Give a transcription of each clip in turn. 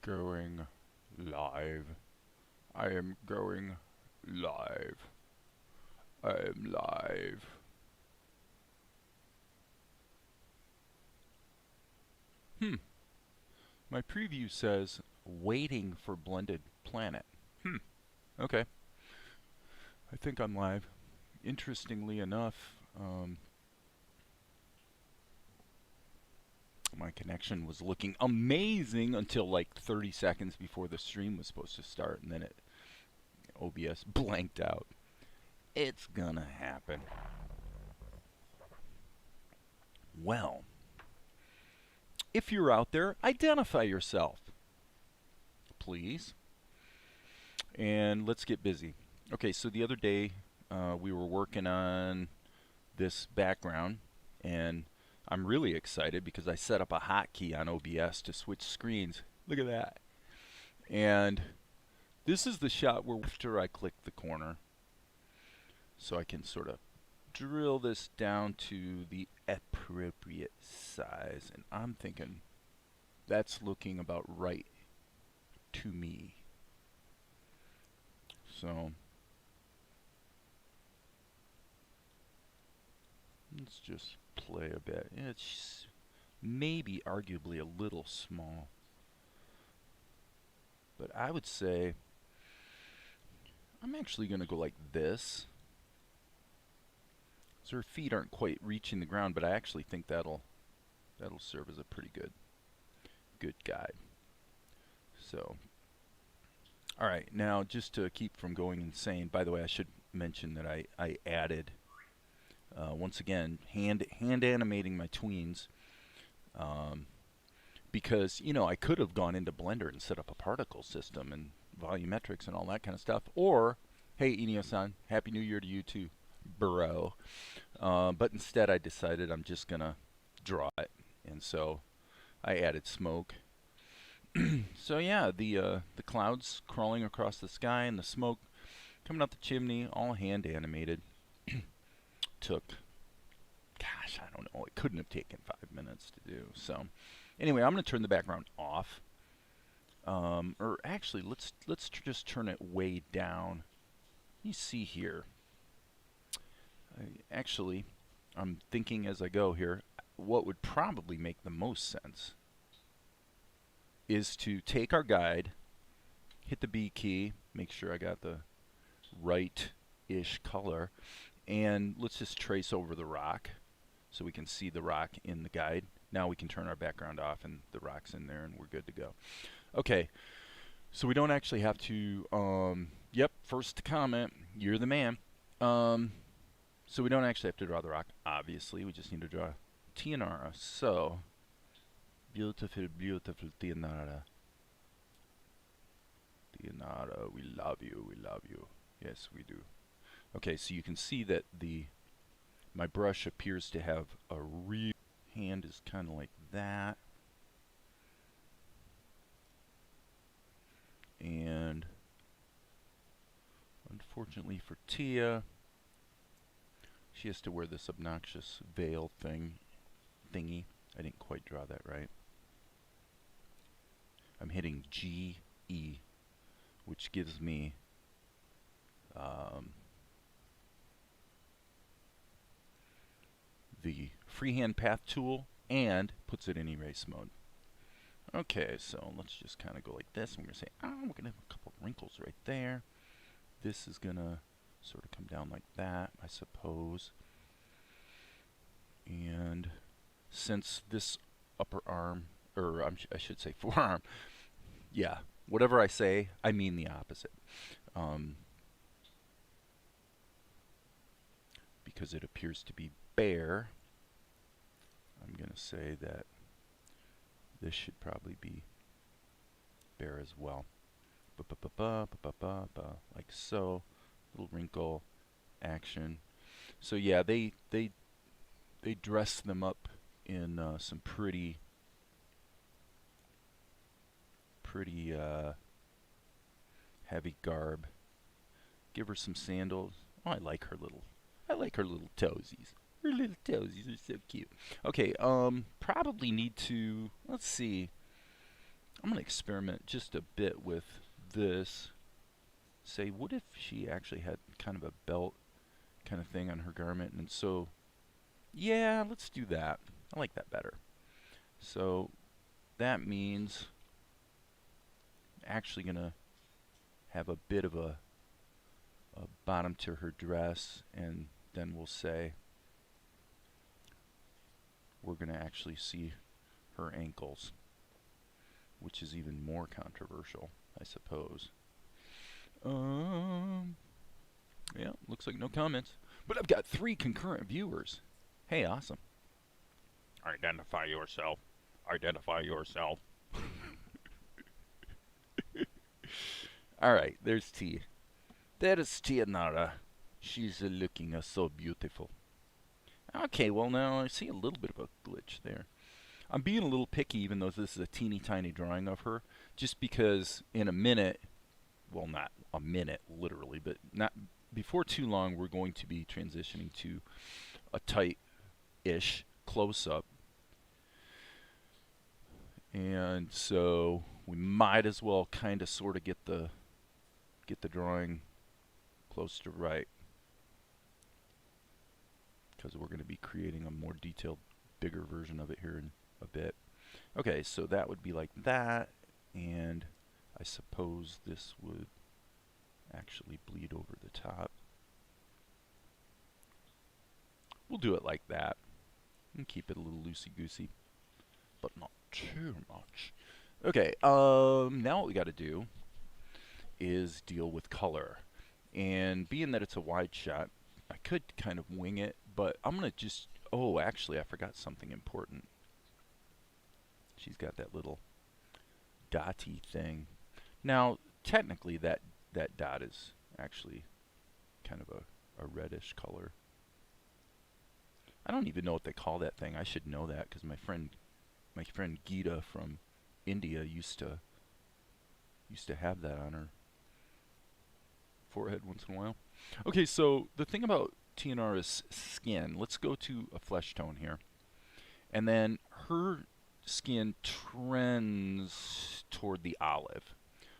Going live. I am going live. I am live. My preview says waiting for Blended Planet. Okay. I think I'm live. Interestingly enough, my connection was looking amazing until like 30 seconds before the stream was supposed to start, and then OBS blanked out. It's gonna happen. Well, if you're out there, identify yourself, please. And let's get busy. Okay, so the other day we were working on this background, and I'm really excited because I set up a hotkey on OBS to switch screens. Look at that. And this is the shot where after I click the corner, so I can sort of drill this down to the appropriate size. And I'm thinking that's looking about right to me. So let's just play a bit. It's maybe arguably a little small, but I would say I'm actually going to go like this. So her feet aren't quite reaching the ground, but I actually think that'll serve as a pretty good guide. So, all right, now just to keep from going insane. By the way, I should mention that I added once again hand animating my tweens, because I could have gone into Blender and set up a particle system and volumetrics and all that kind of stuff. Or, hey, Inio-san, Happy New Year to you too, bro. But instead I decided I'm just gonna draw it, and so I added smoke. So yeah, the clouds crawling across the sky and the smoke coming out the chimney, all hand animated. Took, gosh, I don't know, it couldn't have taken 5 minutes to do. So anyway, I'm gonna turn the background off. Or actually, let's just turn it way down. You see here. Actually, I'm thinking as I go here, what would probably make the most sense is to take our guide, hit the B key, make sure I got the right-ish color, and let's just trace over the rock so we can see the rock in the guide. Now we can turn our background off and the rock's in there and we're good to go. Okay, so we don't actually have to, yep, first comment, you're the man. So we don't actually have to draw the rock, obviously. We just need to draw Tianara. So, beautiful, beautiful Tianara. Tianara, we love you, we love you. Yes, we do. Okay, so you can see that my brush appears to have a real hand is kind of like that. And unfortunately for Tia, she has to wear this obnoxious veil thingy. I didn't quite draw that right. I'm hitting G, E, which gives me the freehand path tool and puts it in erase mode. Okay, so let's just kind of go like this. I'm going to say, we're going to have a couple wrinkles right there. This is going to sort of come down like that, I suppose. And since this upper arm, or I should say forearm, yeah, whatever I say, I mean the opposite. Because it appears to be bare, I'm going to say that this should probably be bare as well. Like so. Little wrinkle action. So yeah, they dress them up in some pretty heavy garb. Give her some sandals. Oh, I like her little toesies. Her little toesies are so cute. Okay, probably need to, let's see. I'm going to experiment just a bit with this. Say, what if she actually had kind of a belt kind of thing on her garment? And so, yeah, let's do that. I like that better. So that means actually going to have a bit of a bottom to her dress, and then we'll say we're going to actually see her ankles, which is even more controversial, I suppose. Yeah, looks like no comments. But I've got 3 concurrent viewers. Hey, awesome. Identify yourself. Identify yourself. Alright, there's T. That is Tianara. She's looking so beautiful. Okay, well now I see a little bit of a glitch there. I'm being a little picky even though this is a teeny tiny drawing of her, just because in a minute, well not a minute literally, but not before too long we're going to be transitioning to a tight-ish close-up. And so we might as well kind of sort of get the drawing close to right, because we're going to be creating a more detailed, bigger version of it here in a bit. Okay, so that would be like that, and I suppose this would actually bleed over the top. We'll do it like that and keep it a little loosey-goosey, but not too much. Okay, now what we got to do is deal with color. And being that it's a wide shot, I could kind of wing it, but I'm going to just, oh, actually, I forgot something important. She's got that little dotty thing. Now, technically, that dot is actually kind of a reddish color. I don't even know what they call that thing. I should know that because my friend Geeta from India used to have that on her forehead once in a while. Okay, so the thing about Tianara's skin, let's go to a flesh tone here. And then her skin trends toward the olive.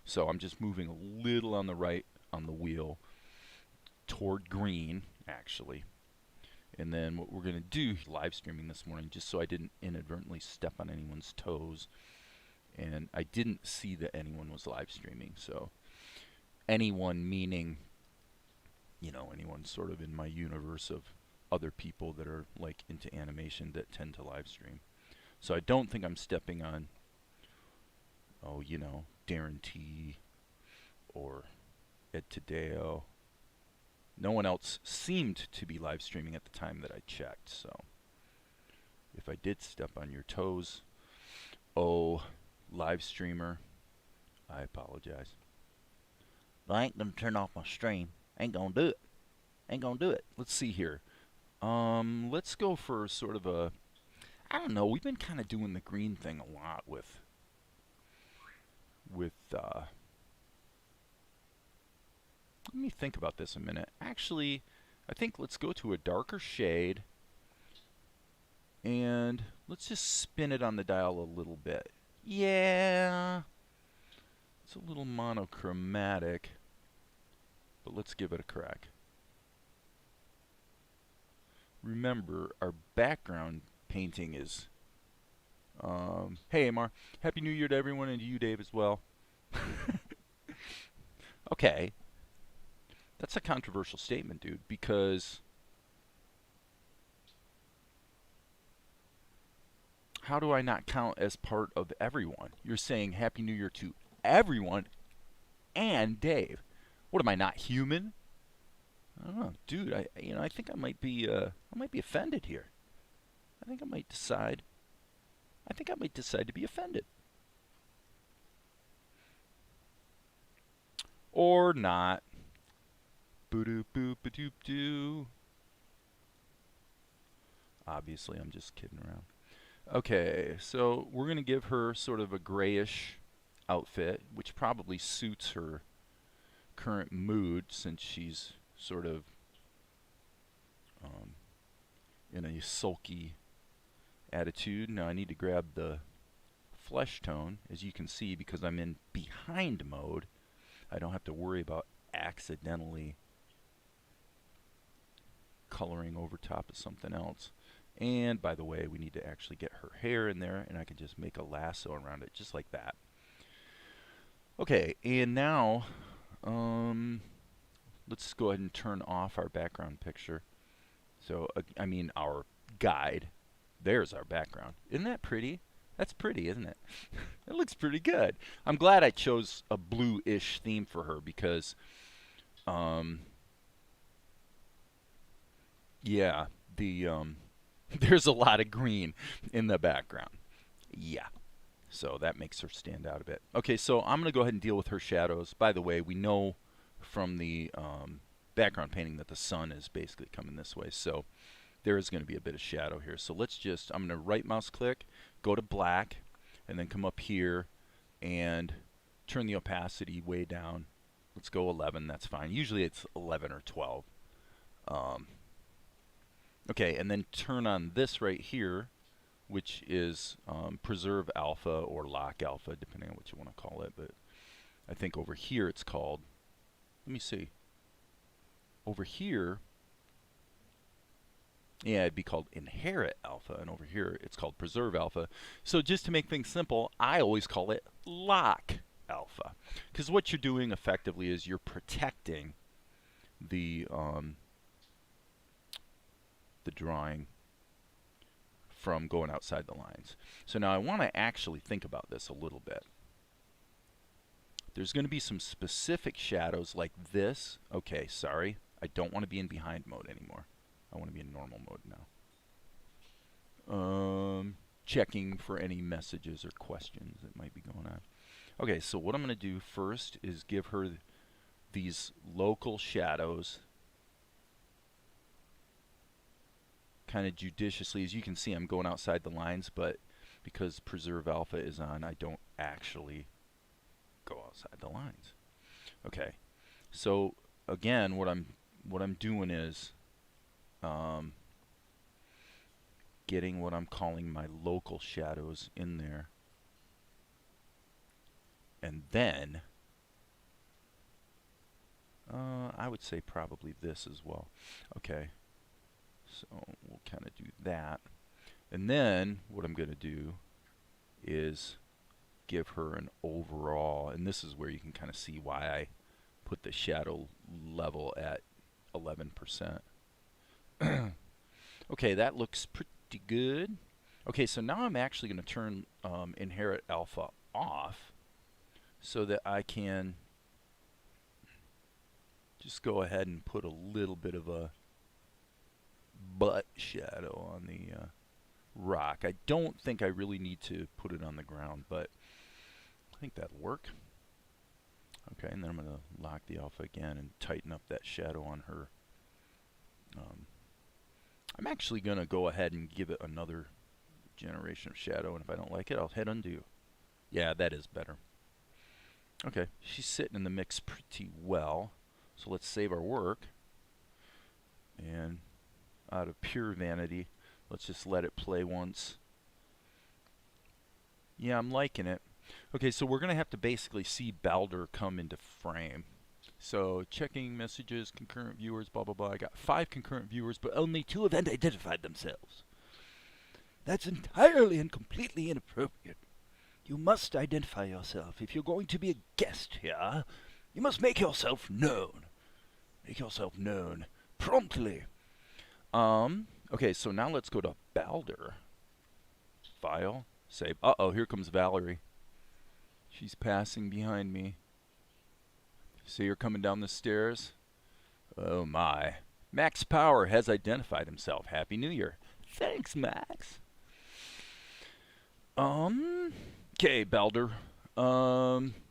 So I'm just moving a little on the right on the wheel toward green, actually. And then what we're going to do, live streaming this morning, just so I didn't inadvertently step on anyone's toes. And I didn't see that anyone was live streaming, so anyone meaning, you know, anyone sort of in my universe of other people that are like into animation that tend to live stream. So I don't think I'm stepping on, oh, you know, Darren T or Ed Tadeo. No one else seemed to be live streaming at the time that I checked, so if I did step on your toes, oh, live streamer, I apologize. But I ain't gonna turn off my stream. Ain't gonna do it. Ain't gonna do it. Let's see here. Let's go for sort of a, I don't know, we've been kind of doing the green thing a lot with let me think about this a minute. Actually, I think let's go to a darker shade and let's just spin it on the dial a little bit. Yeah, it's a little monochromatic, but let's give it a crack. Remember, our background painting is, hey Amar, Happy New Year to everyone and to you, Dave, as well. Okay, that's a controversial statement, dude, because how do I not count as part of everyone? You're saying Happy New Year to everyone and Dave. What am I, not human? I don't know, dude. I think I might be offended here. I think I might decide to be offended. Or not. Boo-doo boop a doop doo. Obviously, I'm just kidding around. Okay, so we're going to give her sort of a grayish outfit, which probably suits her current mood since she's sort of in a sulky attitude. Now I need to grab the flesh tone, as you can see, because I'm in behind mode, I don't have to worry about accidentally coloring over top of something else. And by the way, we need to actually get her hair in there, and I can just make a lasso around it just like that. Okay, and now let's go ahead and turn off our background picture. So, I mean our guide. There's our background. Isn't that pretty? That's pretty, isn't it? It looks pretty good. I'm glad I chose a blue-ish theme for her because, yeah, there's a lot of green in the background. Yeah. So that makes her stand out a bit. Okay, so I'm going to go ahead and deal with her shadows. By the way, we know from the background painting that the sun is basically coming this way. So there is going to be a bit of shadow here. So let's just, I'm going to right mouse click, go to black, and then come up here and turn the opacity way down. Let's go 11, that's fine. Usually it's 11 or 12. Okay, and then turn on this right here, which is preserve alpha or lock alpha, depending on what you want to call it. But I think over here it's called, let me see. Over here, yeah, it'd be called inherit alpha, and over here it's called preserve alpha. So just to make things simple, I always call it lock alpha, because what you're doing effectively is you're protecting the drawing from going outside the lines. So now I want to actually think about this a little bit. There's going to be some specific shadows like this. Okay, sorry. I don't want to be in behind mode anymore. I want to be in normal mode now. Checking for any messages or questions that might be going on. Okay, so what I'm going to do first is give her these local shadows kind of judiciously. As you can see, I'm going outside the lines, but because preserve alpha is on, I don't actually go outside the lines. Okay, so again, what I'm doing is getting what I'm calling my local shadows in there, and then I would say probably this as well. Okay, so we'll kind of do that, and then what I'm going to do is give her an overall, and this is where you can kind of see why I put the shadow level at 11%. Okay, that looks pretty good. Okay, so now I'm actually going to turn inherit alpha off so that I can just go ahead and put a little bit of a butt shadow on the rock. I don't think I really need to put it on the ground, but I think that'll work. Okay, and then I'm going to lock the alpha again and tighten up that shadow on her. I'm actually going to go ahead and give it another generation of shadow, and if I don't like it, I'll hit undo. Yeah, that is better. Okay, she's sitting in the mix pretty well, so let's save our work. And out of pure vanity, let's just let it play once. Yeah, I'm liking it. Okay, so we're going to have to basically see Balder come into frame. So checking messages, concurrent viewers, blah, blah, blah. I got 5 concurrent viewers, but only 2 of them identified themselves. That's entirely and completely inappropriate. You must identify yourself. If you're going to be a guest here, you must make yourself known. Make yourself known promptly. Okay, so now let's go to Balder. File, save. Uh-oh, here comes Valerie. She's passing behind me. See her coming down the stairs? Oh my. Max Power has identified himself. Happy New Year. Thanks, Max. Okay, Balder.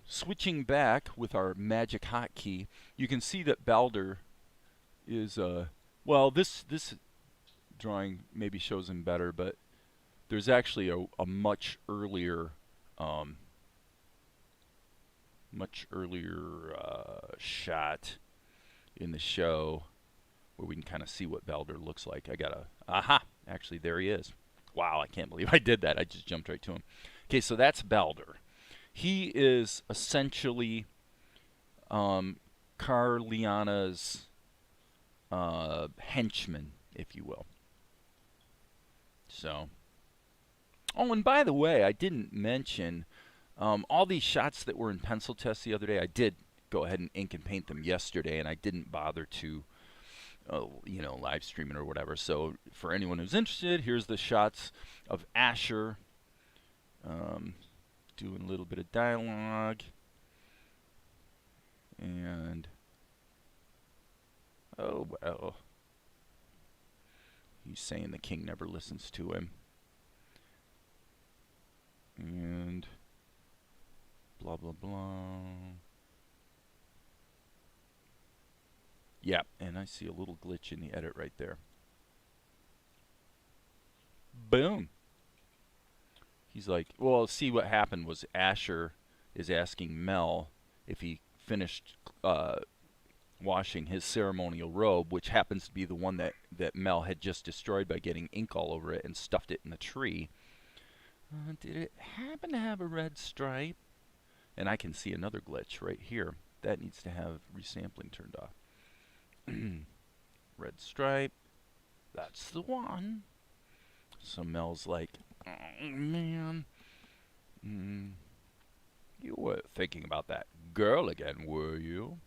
Switching back with our magic hotkey, you can see that Balder is, well, this drawing maybe shows him better, but there's actually a much earlier shot in the show where we can kind of see what Balder looks like. I got a, aha, actually there he is. Wow, I can't believe I did that. I just jumped right to him. Okay, so that's Balder. He is essentially Carliana's henchman, if you will. So, oh, and by the way, I didn't mention all these shots that were in pencil test the other day. I did go ahead and ink and paint them yesterday, and I didn't bother to, live stream it or whatever. So, for anyone who's interested, here's the shots of Asher doing a little bit of dialogue, and oh well, he's saying the king never listens to him, and blah blah blah. Yeah, and I see a little glitch in the edit right there. Boom. He's like, well, see, what happened was Asher is asking Mel if he finished washing his ceremonial robe, which happens to be the one that Mel had just destroyed by getting ink all over it and stuffed it in the tree. Did it happen to have a red stripe? And I can see another glitch right here. That needs to have resampling turned off. Red stripe. That's the one. So Mel's like, oh, man. You were thinking about that girl again, were you?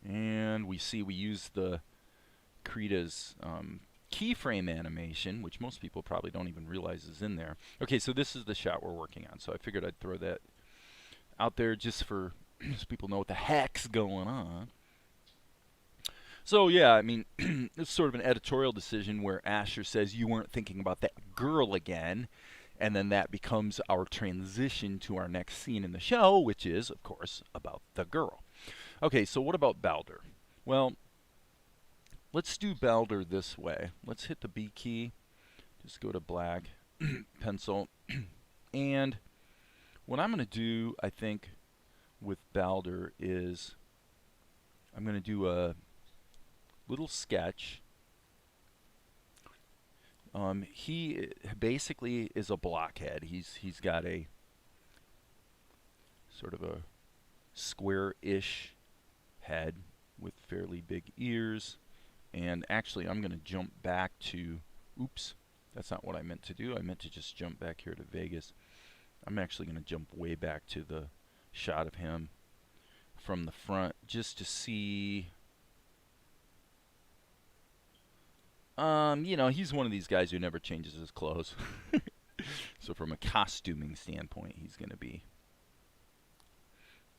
And we see we use the Krita's keyframe animation, which most people probably don't even realize is in there. Okay, so this is the shot we're working on. So I figured I'd throw that out there just so people know what the heck's going on. So yeah, I mean, it's sort of an editorial decision where Asher says you weren't thinking about that girl again, and then that becomes our transition to our next scene in the show, which is, of course, about the girl. Okay, so what about Balder? Well, let's do Balder this way. Let's hit the B key, just go to black, pencil, and what I'm going to do, I think, with Balder is I'm going to do a little sketch. He basically is a blockhead. He's got a sort of a square-ish head with fairly big ears. And actually, I'm going to jump back to, oops, that's not what I meant to do. I meant to just jump back here to Vegas. I'm actually going to jump way back to the shot of him from the front just to see. He's one of these guys who never changes his clothes. So from a costuming standpoint, he's going to be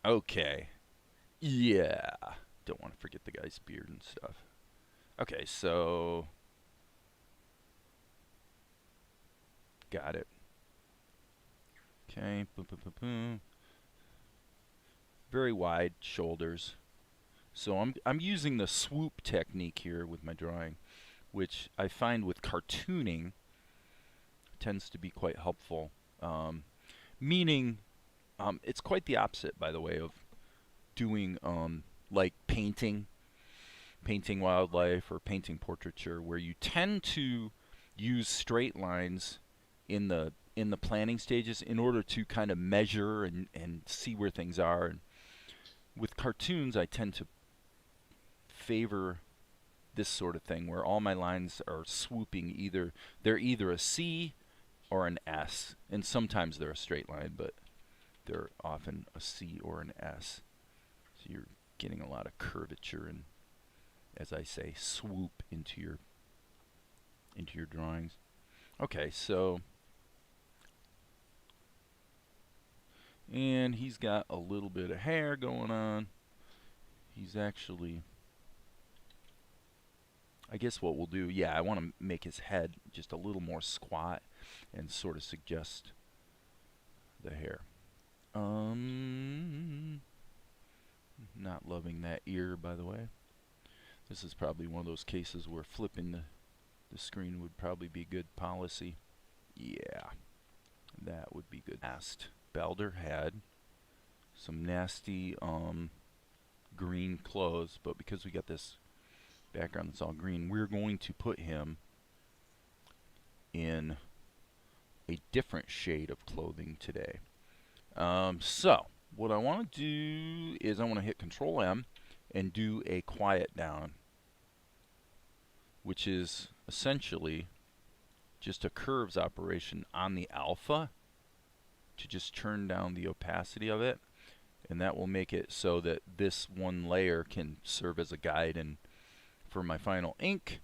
okay. Yeah. Don't want to forget the guy's beard and stuff. Okay, so got it. Okay, boom, boom, boom, boom. Very wide shoulders. So I'm using the swoop technique here with my drawing, which I find with cartooning tends to be quite helpful. Meaning, it's quite the opposite, by the way, of doing like painting wildlife or painting portraiture, where you tend to use straight lines in the planning stages in order to kind of measure and see where things are. And with cartoons, I tend to favor this sort of thing where all my lines are swooping. They're either a C or an S, and sometimes they're a straight line, but they're often a C or an S. So you're getting a lot of curvature and, as I say, swoop into your drawings. Okay, so and he's got a little bit of hair going on. He's actually, I guess what we'll do, yeah, I want to make his head just a little more squat and sort of suggest the hair. Not loving that ear, by the way. This is probably one of those cases where flipping the screen would probably be good policy. Yeah, that would be good. Last, Balder had some nasty green clothes, but because we got this background that's all green, we're going to put him in a different shade of clothing today. So what I want to do is I want to hit Control M and do a quiet down, which is essentially just a curves operation on the alpha to just turn down the opacity of it, and that will make it so that this one layer can serve as a guide and for my final ink.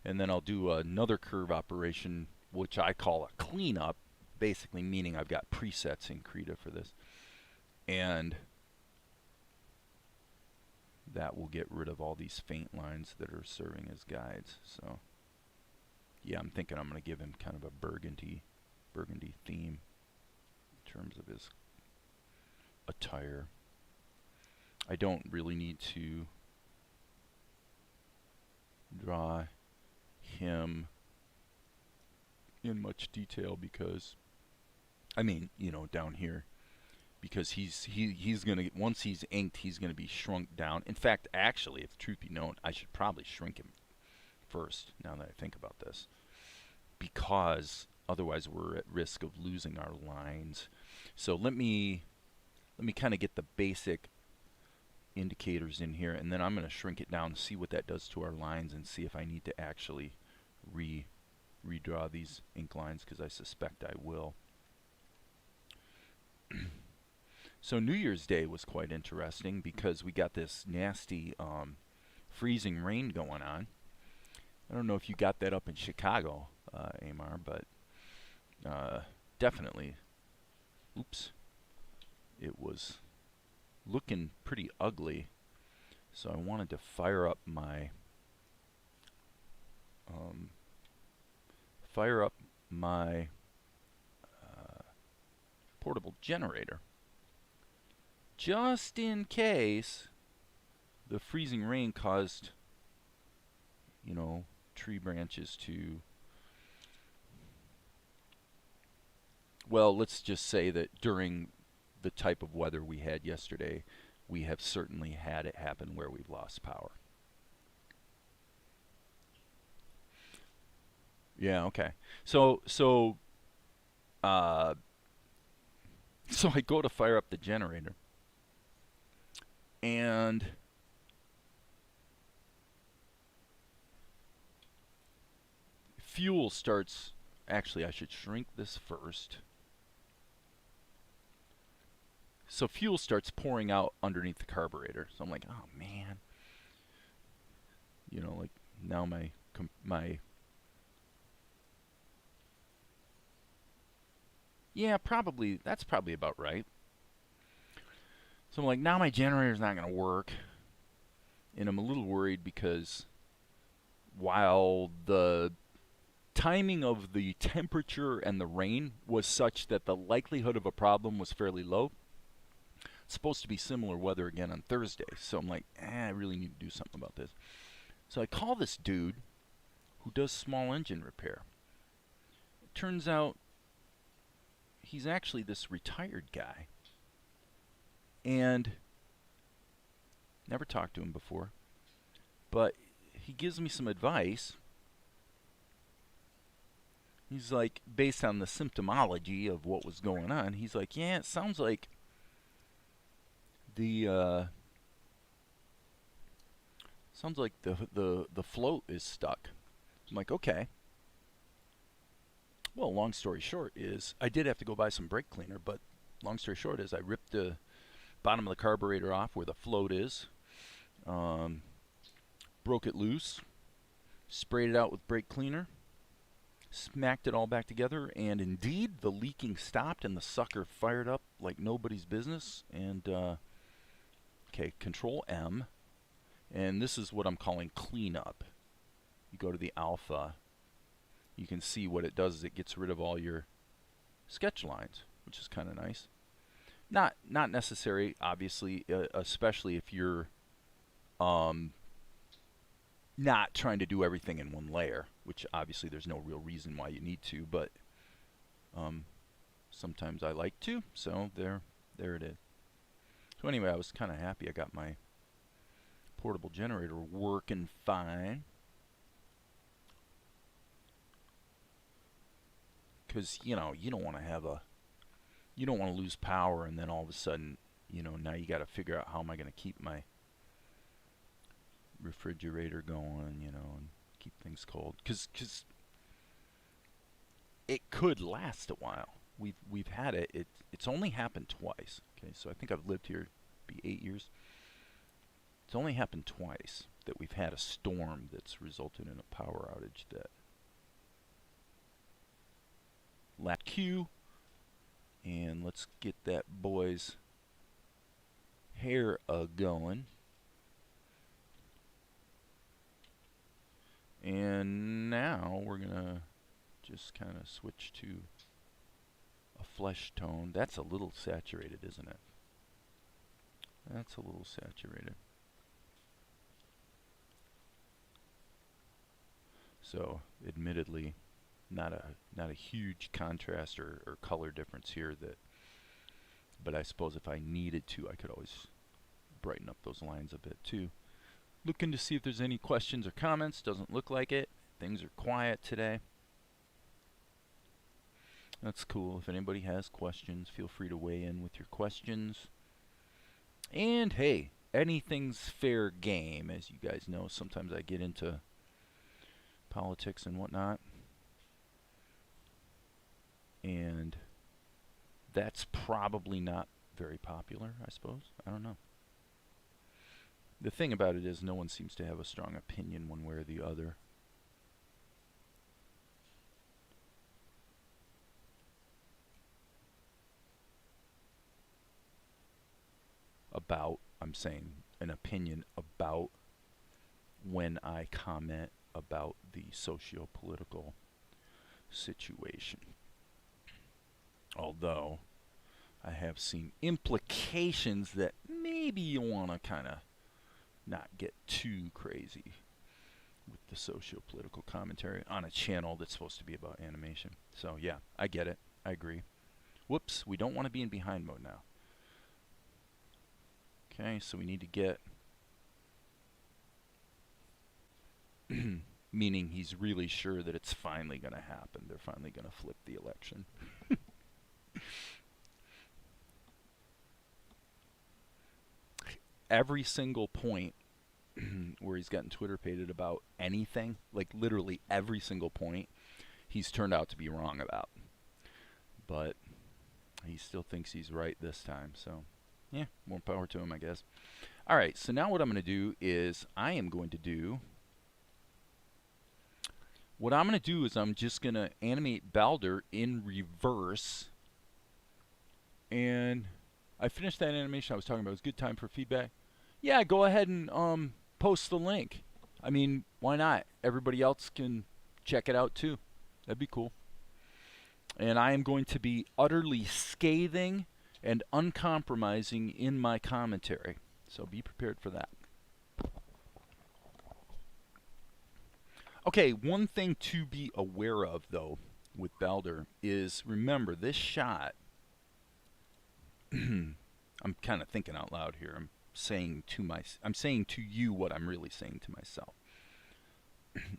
And then I'll do another curve operation, which I call a cleanup, basically meaning I've got presets in Krita for this, and that will get rid of all these faint lines that are serving as guides. So yeah, I'm thinking I'm going to give him kind of a burgundy theme in terms of his attire. I don't really need to draw him in much detail because, I mean, you know, down here, because he's gonna, once he's inked, he's gonna be shrunk down. In fact, actually, if truth be known, I should probably shrink him first, now that I think about this, because otherwise we're at risk of losing our lines. So let me kind of get the basic indicators in here, and then I'm going to shrink it down, see what that does to our lines, and see if I need to actually redraw these ink lines, because I suspect I will. So New Year's Day was quite interesting because we got this nasty freezing rain going on. I don't know if you got that up in Chicago, Amar, but definitely, oops, it was looking pretty ugly. So I wanted to fire up my portable generator, just in case the freezing rain caused, you know, tree branches to, well, let's just say that during the type of weather we had yesterday, we have certainly had it happen where we've lost power. Yeah, okay. So I go to fire up the generator, and fuel starts, actually I should shrink this first. So fuel starts pouring out underneath the carburetor. So I'm like, oh man. You know, like now my yeah, probably, that's probably about right. So I'm like, now my generator's not going to work. And I'm a little worried because while the timing of the temperature and the rain was such that the likelihood of a problem was fairly low, it's supposed to be similar weather again on Thursday. So I'm like, I really need to do something about this. So I call this dude who does small engine repair. It turns out he's actually this retired guy, and never talked to him before, but he gives me some advice. He's like, based on the symptomology of what was going on, he's like, yeah, it sounds like the float is stuck. I'm like, okay. Well, long story short is I did have to go buy some brake cleaner, but long story short is I ripped the bottom of the carburetor off where the float is, broke it loose, sprayed it out with brake cleaner, smacked it all back together, and indeed the leaking stopped and the sucker fired up like nobody's business. And okay, Control M, and this is what I'm calling cleanup. You go to the alpha, you can see what it does is it gets rid of all your sketch lines, which is kind of nice. Not necessary, obviously, especially if you're not trying to do everything in one layer, which obviously there's no real reason why you need to, but sometimes I like to, so there it is. So anyway, I was kind of happy I got my portable generator working fine, because you know you don't want to have a you don't want to lose power and then all of a sudden now you got to figure out how am I going to keep my refrigerator going, and keep things cold because it could last a while. We've had it's only happened twice. Okay, so I think I've lived here be 8 years. It's only happened twice that we've had a storm that's resulted in a power outage that lap Q, and let's get that boy's hair going. And now we're gonna just kind of switch to a flesh tone. That's a little saturated, isn't it? That's a little saturated. So admittedly, not a huge contrast or color difference here, but I suppose if I needed to, I could always brighten up those lines a bit too. Looking to see if there's any questions or comments. Doesn't look like it. Things are quiet today. That's cool. If anybody has questions, feel free to weigh in with your questions. And hey, anything's fair game. As you guys know, sometimes I get into politics and whatnot, and that's probably not very popular, I suppose. I don't know. The thing about it is no one seems to have a strong opinion one way or the other. About, I'm saying, an opinion about when I comment about the socio-political situation. Although I have seen implications that maybe you want to kind of not get too crazy with the socio-political commentary on a channel that's supposed to be about animation. So yeah, I get it. I agree. Whoops, we don't want to be in behind mode now. Okay, so we need to get meaning he's really sure that it's finally going to happen. They're finally going to flip the election. Every single point where he's gotten Twitter pated about anything, like literally every single point, he's turned out to be wrong about. But he still thinks he's right this time, so yeah, more power to him, I guess. Alright, so now what I'm going to do is I'm just going to animate Balder in reverse. And I finished that animation I was talking about. It was a good time for feedback. Yeah, go ahead and post the link. I mean, why not? Everybody else can check it out too. That'd be cool. And I am going to be utterly scathing and uncompromising in my commentary. So be prepared for that. Okay, one thing to be aware of though with Balder is, remember this shot, I'm kind of thinking out loud here. I'm saying to you what I'm really saying to myself.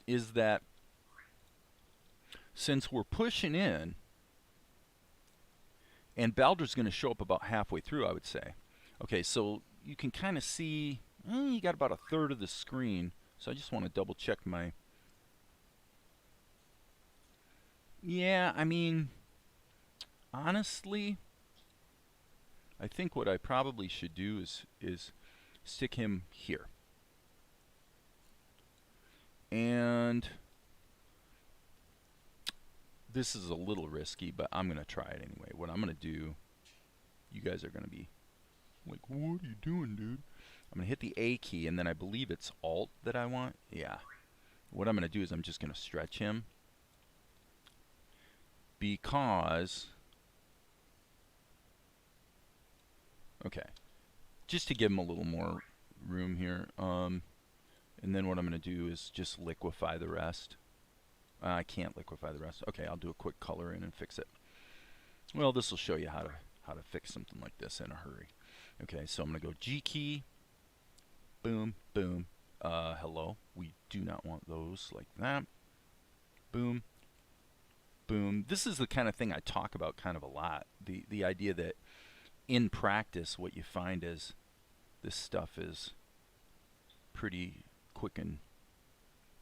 Is that since we're pushing in, and Balder's going to show up about halfway through, I would say. Okay, so you can kind of see, you got about a third of the screen. So I just want to double check my... Yeah, I mean, honestly, I think what I probably should do is stick him here. And this is a little risky, but I'm going to try it anyway. What I'm going to do, you guys are going to be like, what are you doing, dude? I'm going to hit the A key, and then I believe it's Alt that I want. Yeah. What I'm going to do is I'm just going to stretch him. Because... Okay. Just to give him a little more room here. And then what I'm going to do is just liquefy the rest. I can't liquefy the rest. Okay, I'll do a quick color in and fix it. Well, this will show you how to fix something like this in a hurry. Okay, so I'm going to go G key. Boom, boom. Hello. We do not want those like that. Boom. boom. This is the kind of thing I talk about kind of a lot. The idea that in practice, what you find is this stuff is pretty quick and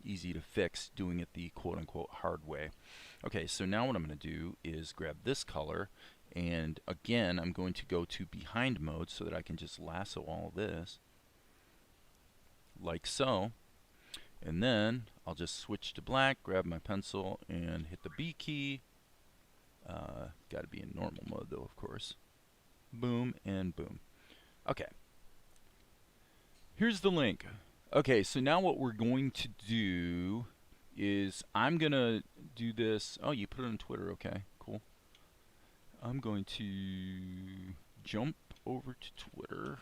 easy to fix doing it the quote-unquote hard way. Okay, so now what I'm going to do is grab this color, and again I'm going to go to behind mode so that I can just lasso all this like so, and then I'll just switch to black, grab my pencil and hit the B key. Got to be in normal mode though, of course. Boom and boom. Okay, here's the link. Okay, so now what we're going to do is I'm gonna do this. Oh, you put it on Twitter. Okay, cool. I'm going to jump over to Twitter.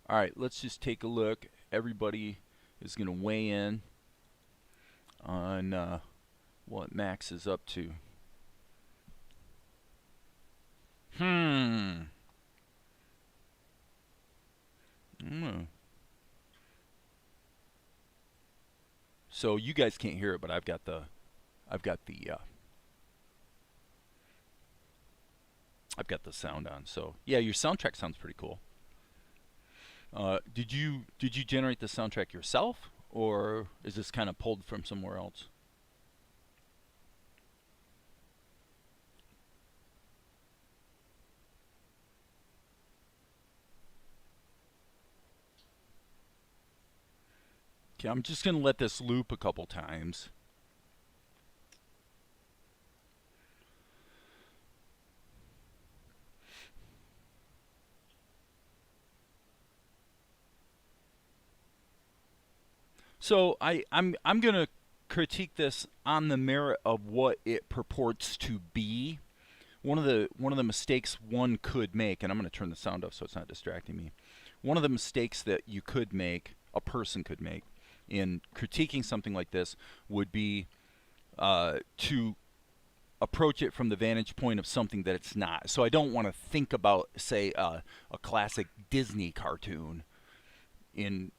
Alright, let's just take a look. Everybody is going to weigh in on what Max is up to. So you guys can't hear it, but I've got the sound on. So yeah, your soundtrack sounds pretty cool. Did you generate the soundtrack yourself, or is this kind of pulled from somewhere else? Okay, I'm just gonna let this loop a couple times. So I'm gonna critique this on the merit of what it purports to be. One of the mistakes one could make, and I'm gonna turn the sound off so it's not distracting me. One of the mistakes that you could make, a person could make, in critiquing something like this would be to approach it from the vantage point of something that it's not. So I don't want to think about, say, a classic Disney cartoon in,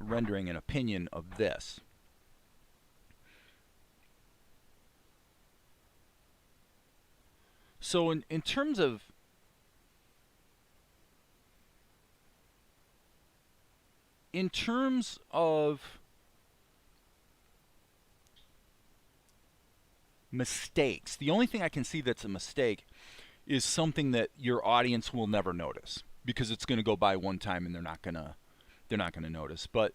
rendering an opinion of this. So in terms of mistakes, the only thing I can see that's a mistake is something that your audience will never notice, because it's going to go by one time and they're not going to notice. But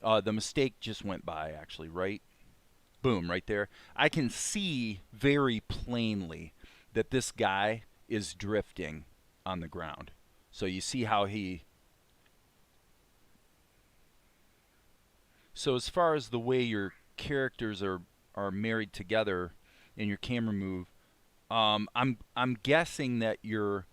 the mistake just went by, actually, right? Boom, right there. I can see very plainly that this guy is drifting on the ground. So you see how so as far as the way your characters are married together in your camera move, I'm guessing that you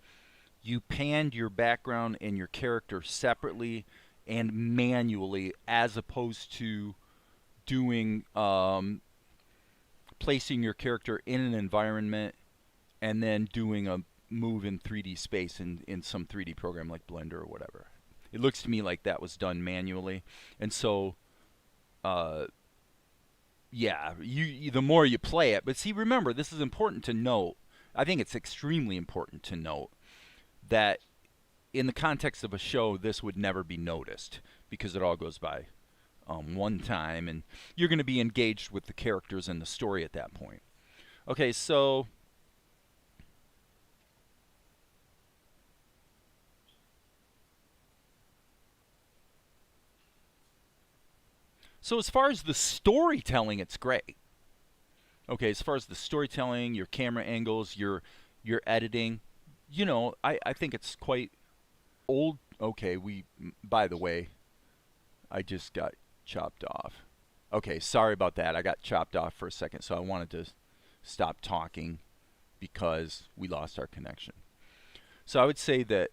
panned your background and your character separately and manually, as opposed to doing placing your character in an environment and then doing a move in 3D space in some 3D program like Blender or whatever. It looks to me like that was done manually, and so yeah, the more you play it. But see, remember, this is important to note. I think it's extremely important to note that in the context of a show, this would never be noticed, because it all goes by one time, and you're going to be engaged with the characters and the story at that point. Okay, so as far as the storytelling, it's great. Okay, as far as the storytelling, your camera angles, your editing, I think it's quite old. Okay, by the way, I just got chopped off. Okay, sorry about that. I got chopped off for a second, so I wanted to stop talking because we lost our connection. So I would say that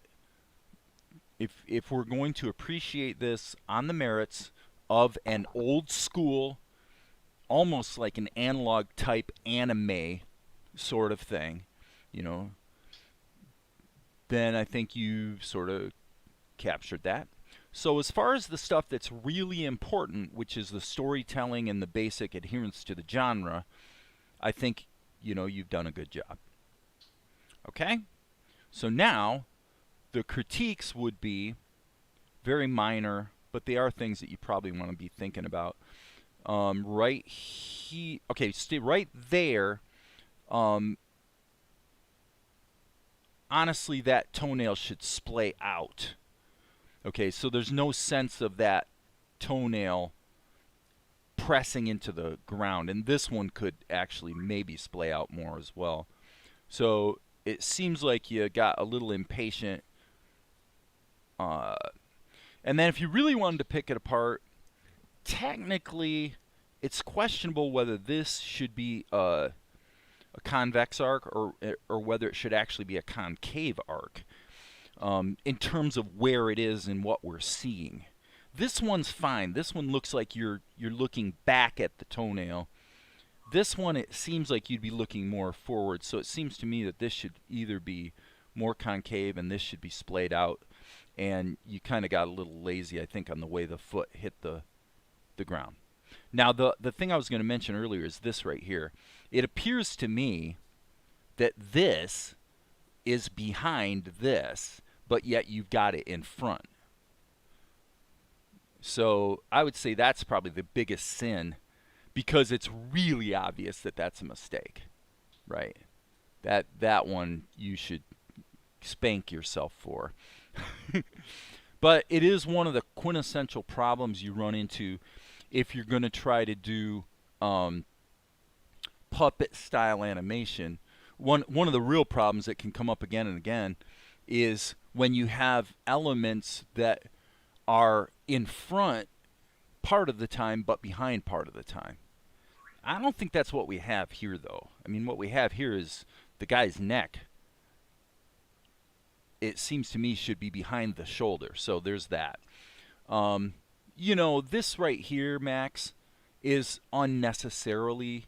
if we're going to appreciate this on the merits of an old school, almost like an analog type anime sort of thing, then I think you've sort of captured that. So as far as the stuff that's really important, which is the storytelling and the basic adherence to the genre, I think, you've done a good job. Okay? So now, the critiques would be very minor, but they are things that you probably want to be thinking about. Right here, okay, stay right there. Honestly, that toenail should splay out. Okay, so there's no sense of that toenail pressing into the ground, and this one could actually maybe splay out more as well. So it seems like you got a little impatient. And then if you really wanted to pick it apart, technically it's questionable whether this should be a convex arc or whether it should actually be a concave arc, in terms of where it is and what we're seeing. This one's fine. This one looks like you're looking back at the toenail. This one, it seems like you'd be looking more forward. So it seems to me that this should either be more concave and this should be splayed out. And you kind of got a little lazy, I think, on the way the foot hit the ground. Now, the thing I was going to mention earlier is this right here. It appears to me that this is behind this, but yet you've got it in front. So I would say that's probably the biggest sin, because it's really obvious that that's a mistake, right? That one you should spank yourself for. But it is one of the quintessential problems you run into if you're going to try to do puppet style animation. One of the real problems that can come up again and again is when you have elements that are in front part of the time but behind part of the time. I don't think that's what we have here, though. I mean, what we have here is the guy's neck. It seems to me should be behind the shoulder, so there's that. This right here, Max, is unnecessarily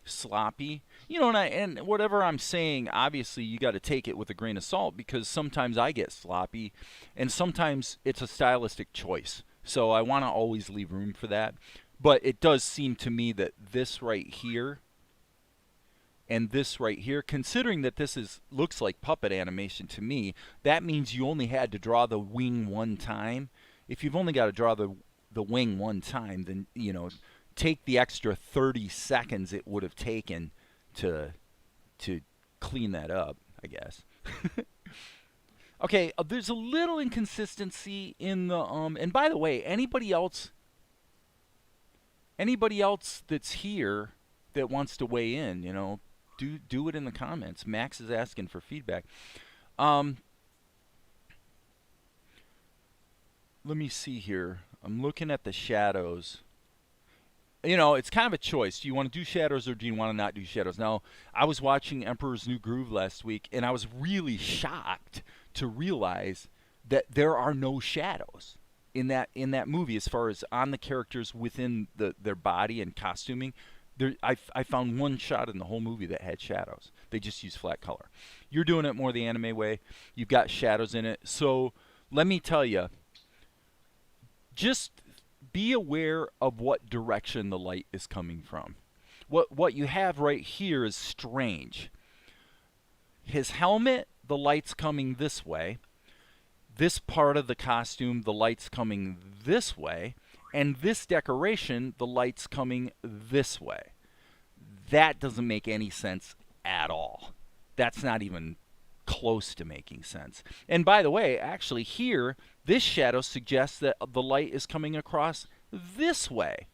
sloppy. And whatever I'm saying, obviously you got to take it with a grain of salt, because sometimes I get sloppy and sometimes it's a stylistic choice. So I want to always leave room for that. But it does seem to me that this right here and this right here, considering that this looks like puppet animation to me, that means you only had to draw the wing one time. If you've only got to draw the wing one time, then, take the extra 30 seconds it would have taken to clean that up, I guess. Okay, there's a little inconsistency in the and by the way, anybody else that's here that wants to weigh in, do it in the comments. Max is asking for feedback. Let me see here. I'm looking at the shadows. It's kind of a choice. Do you want to do shadows or do you want to not do shadows? Now, I was watching Emperor's New Groove last week, and I was really shocked to realize that there are no shadows in that movie as far as on the characters within their body and costuming. I found one shot in the whole movie that had shadows. They just used flat color. You're doing it more the anime way. You've got shadows in it. So let me tell you, just be aware of what direction the light is coming from. What you have right here is strange. His helmet, the light's coming this way. This part of the costume, the light's coming this way. And this decoration, the light's coming this way. That doesn't make any sense at all. That's not even close to making sense. And by the way, actually here, this shadow suggests that the light is coming across this way.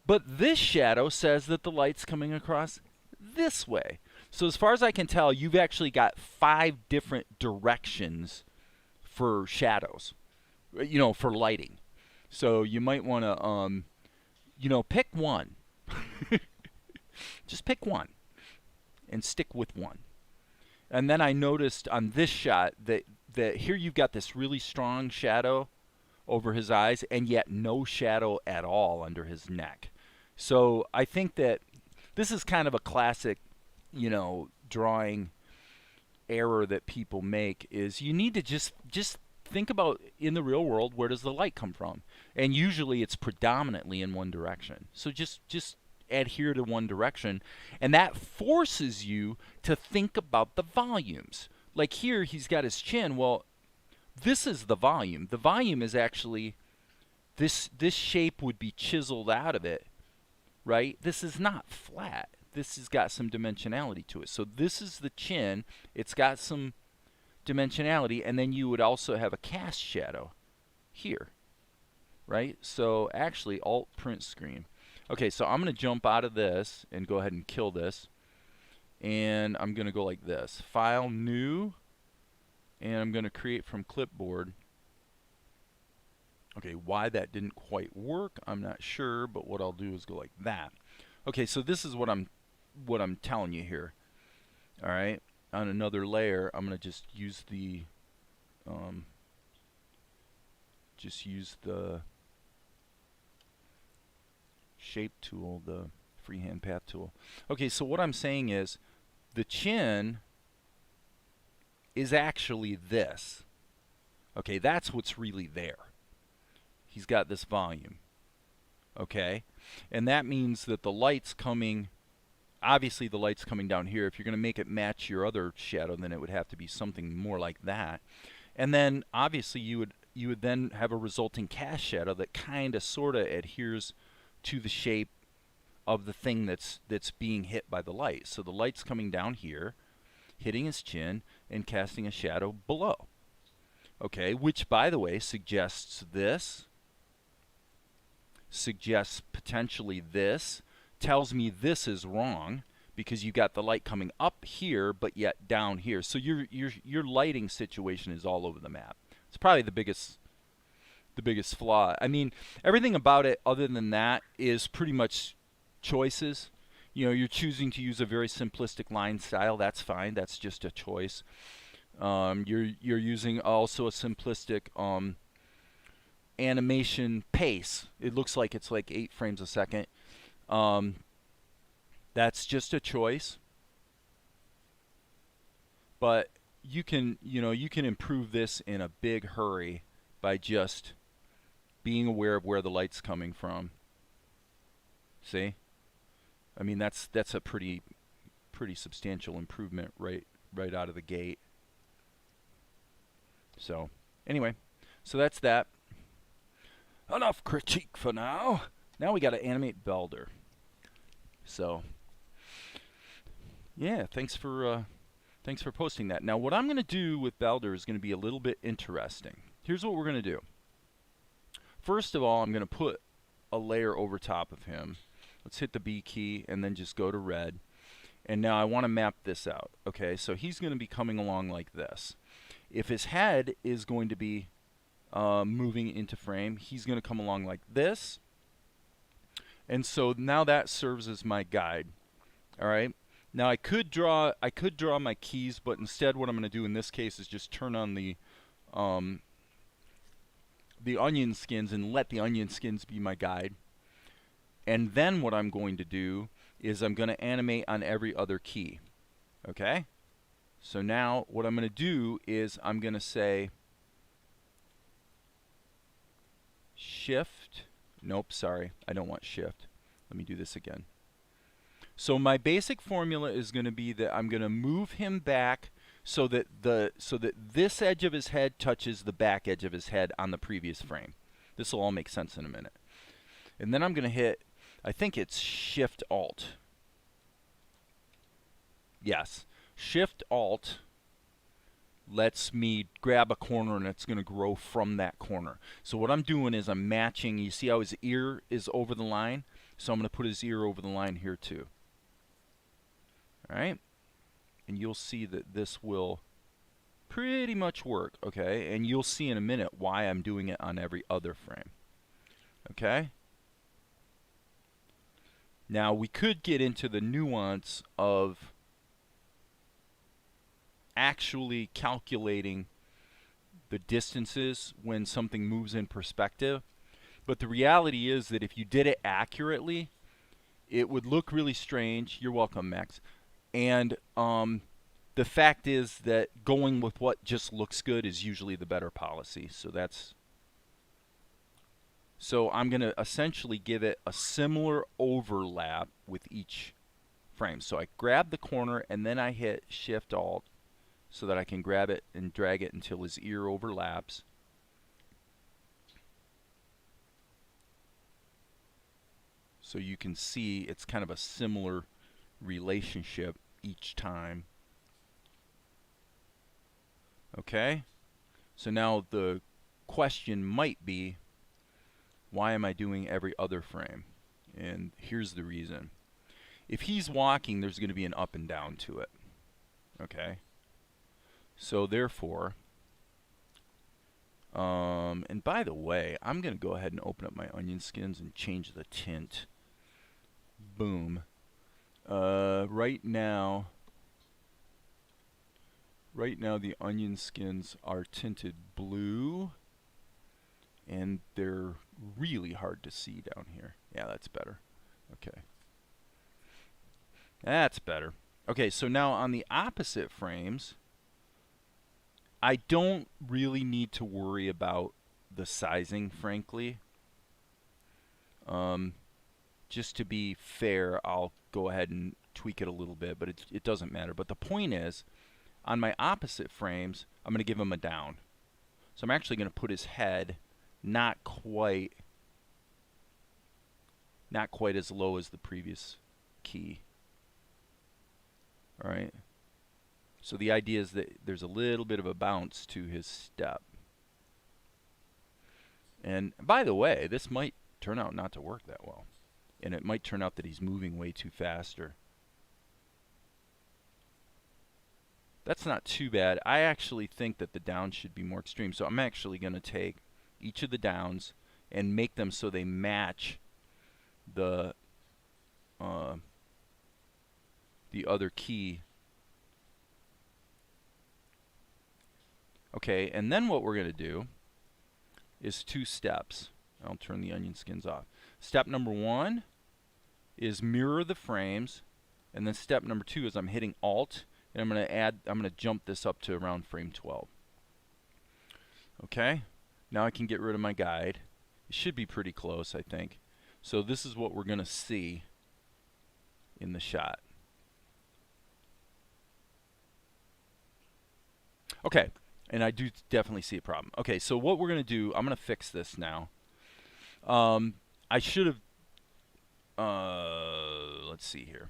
But this shadow says that the light's coming across this way. So as far as I can tell, you've actually got 5 different directions for shadows, for lighting. So you might want to, pick one. Just pick one and stick with one. And then I noticed on this shot that here you've got this really strong shadow over his eyes and yet no shadow at all under his neck. So I think that this is kind of a classic, drawing error that people make, is you need to just think about in the real world, where does the light come from? And usually it's predominantly in one direction. So just adhere to one direction, and that forces you to think about the volumes. Like here, he's got his chin. Well, this is the volume. The volume is actually this shape would be chiseled out of it, right? This is not flat. This has got some dimensionality to it. So this is the chin. It's got some dimensionality, and then you would also have a cast shadow here, right? So actually, Alt print screen. Okay, so I'm going to jump out of this and go ahead and kill this. And I'm going to go like this. File, New, and I'm going to create from clipboard. Okay, why that didn't quite work, I'm not sure, but what I'll do is go like that. Okay, so this is what I'm telling you here. All right, on another layer, I'm going to just use the shape tool, the freehand path tool. Okay, so what I'm saying is the chin is actually this. Okay, that's what's really there. He's got this volume. Okay, and that means that the light's coming, obviously the light's coming down here. If you're going to make it match your other shadow, then it would have to be something more like that. And then obviously you would then have a resulting cast shadow that kind of sort of adheres to the shape of the thing that's being hit by the light. So the light's coming down here, hitting his chin, and casting a shadow below. Okay, which by the way suggests this, suggests potentially this, tells me this is wrong because you got the light coming up here but yet down here. So your lighting situation is all over the map. It's probably the biggest flaw. I mean, everything about it other than that is pretty much choices. You know, you're choosing to use a very simplistic line style. That's fine. That's just a choice. You're using also a simplistic animation pace. It looks like it's like 8 frames a second. That's just a choice. But you can improve this in a big hurry by just being aware of where the light's coming from. See? I mean, that's a pretty substantial improvement right out of the gate. So, anyway, so that's that. Enough critique for now. Now we got to animate Blender. So, yeah, thanks for posting that. Now, what I'm going to do with Blender is going to be a little bit interesting. Here's what we're going to do. First of all, I'm going to put a layer over top of him. Let's hit the B key and then just go to red. And now I want to map this out. Okay, so he's going to be coming along like this. If his head is going to be moving into frame, he's going to come along like this. And so now that serves as my guide. All right. Now I could draw my keys, but instead what I'm going to do in this case is just turn on the onion skins and let the onion skins be my guide. And then what I'm going to do is I'm going to animate on every other key. Okay? So now what I'm going to do is I'm going to say shift. Nope, sorry. I don't want shift. Let me do this again. So my basic formula is going to be that I'm going to move him back so that this edge of his head touches the back edge of his head on the previous frame. This will all make sense in a minute. And then I'm going to hit, I think it's Shift Alt. Yes. Shift Alt lets me grab a corner and it's going to grow from that corner. So what I'm doing is I'm matching. You see how his ear is over the line? So I'm going to put his ear over the line here too. All right? And you'll see that this will pretty much work, okay? And you'll see in a minute why I'm doing it on every other frame. Okay? Now we could get into the nuance of actually calculating the distances when something moves in perspective. But the reality is that if you did it accurately, it would look really strange. You're welcome, Max. And the the fact is that going with what just looks good is usually the better policy. So I'm going to essentially give it a similar overlap with each frame. So I grab the corner and then I hit Shift Alt so that I can grab it and drag it until his ear overlaps. So you can see it's kind of a similar relationship each time. Okay? So now the question might be, why am I doing every other frame? And here's the reason. If he's walking, there's going to be an up and down to it. Okay? So therefore, and by the way, I'm going to go ahead and open up my onion skins and change the tint. Boom. Right now the onion skins are tinted blue, and they're really hard to see down here. Yeah, that's better. Okay. That's better. Okay, so now on the opposite frames, I don't really need to worry about the sizing, frankly. Just to be fair, I'll go ahead and tweak it a little bit, but it doesn't matter. But the point is, on my opposite frames, I'm going to give him a down. So I'm actually going to put his head not quite as low as the previous key. All right. So the idea is that there's a little bit of a bounce to his step. And by the way, this might turn out not to work that well. And it might turn out that he's moving way too faster. That's not too bad. I actually think that the downs should be more extreme. So I'm actually going to take each of the downs and make them so they match the other key. Okay, and then what we're going to do is 2 steps. I'll turn the onion skins off. Step number 1 is mirror the frames, and then step number 2 is I'm hitting Alt, and I'm going to jump this up to around frame 12. Okay, now I can get rid of my guide. It should be pretty close, I think. So this is what we're going to see in the shot. Okay, and I do definitely see a problem. Okay, so what we're going to do, I'm going to fix this now. I should have, let's see here.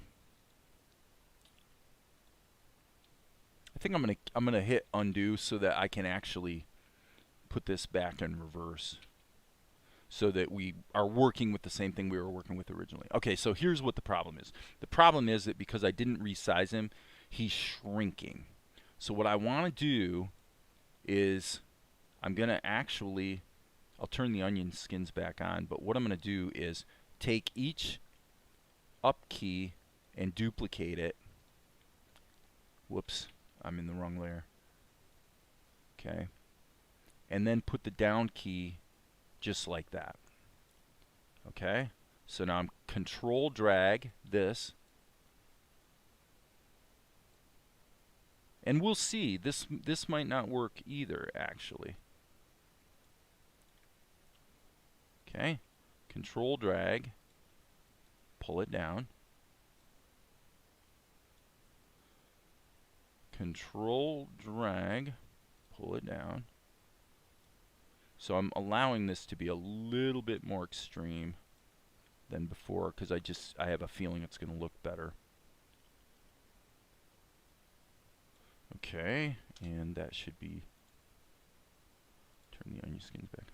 I think I'm gonna hit undo so that I can actually put this back in reverse, so that we are working with the same thing we were working with originally. Okay, so here's what the problem is. The problem is that because I didn't resize him, he's shrinking. So what I want to do is I'm gonna actually, I'll turn the onion skins back on, but what I'm going to do is take each up key and duplicate it. Whoops, I'm in the wrong layer. Okay. And then put the down key just like that. Okay. So now I'm control drag this. And we'll see, this might not work either, actually. Okay, control drag, pull it down. Control drag, pull it down. So I'm allowing this to be a little bit more extreme than before because I have a feeling it's going to look better. Okay, and that should be, turn the onion skins back.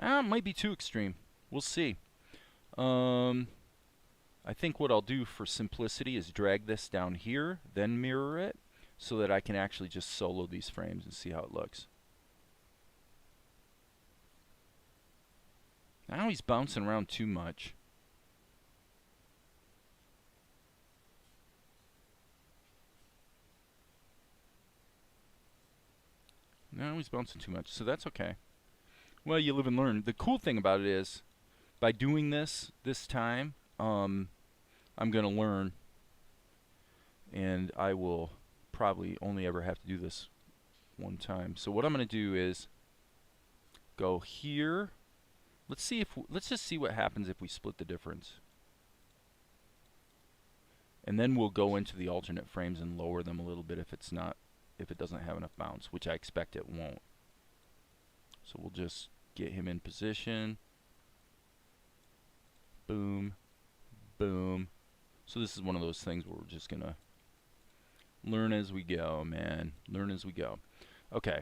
It might be too extreme. We'll see. I think what I'll do for simplicity is drag this down here, then mirror it, so that I can actually just solo these frames and see how it looks. Now he's bouncing around too much. Now he's bouncing too much, so that's okay. Well, you live and learn. The cool thing about it is, by doing this time, I'm going to learn and I will probably only ever have to do this one time. So what I'm going to do is go here. Let's just see what happens if we split the difference. And then we'll go into the alternate frames and lower them a little bit if it doesn't have enough bounce, which I expect it won't. So we'll just get him in position. Boom, boom. So this is one of those things where we're just gonna learn as we go, man. Learn as we go. Okay.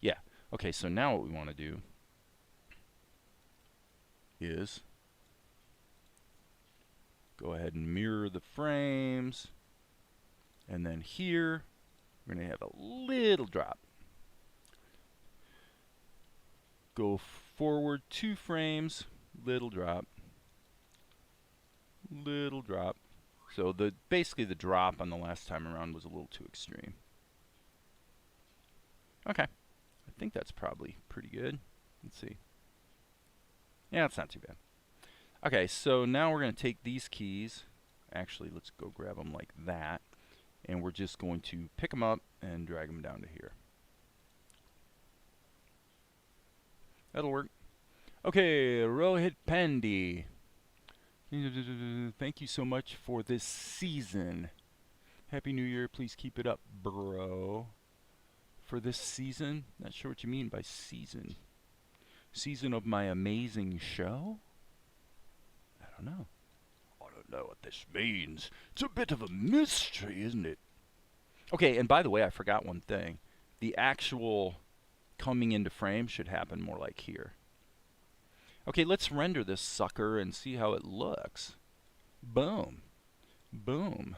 Yeah. Okay, so now what we want to do is go ahead and mirror the frames. And then here, we're going to have a little drop. Go forward 2 frames, little drop. Little drop. So basically the drop on the last time around was a little too extreme. Okay. I think that's probably pretty good. Let's see. Yeah, it's not too bad. Okay, so now we're going to take these keys. Actually, let's go grab them like that. And we're just going to pick them up and drag them down to here. That'll work. Okay, Rohit Pandey. Thank you so much for this season. Happy New Year. Please keep it up, bro. For this season? Not sure what you mean by season. Season of my amazing show? I don't know. I don't know what this means. It's a bit of a mystery, isn't it? Okay, and by the way, I forgot one thing. The actual coming into frame should happen more like here. Okay, let's render this sucker and see how it looks. Boom. Boom.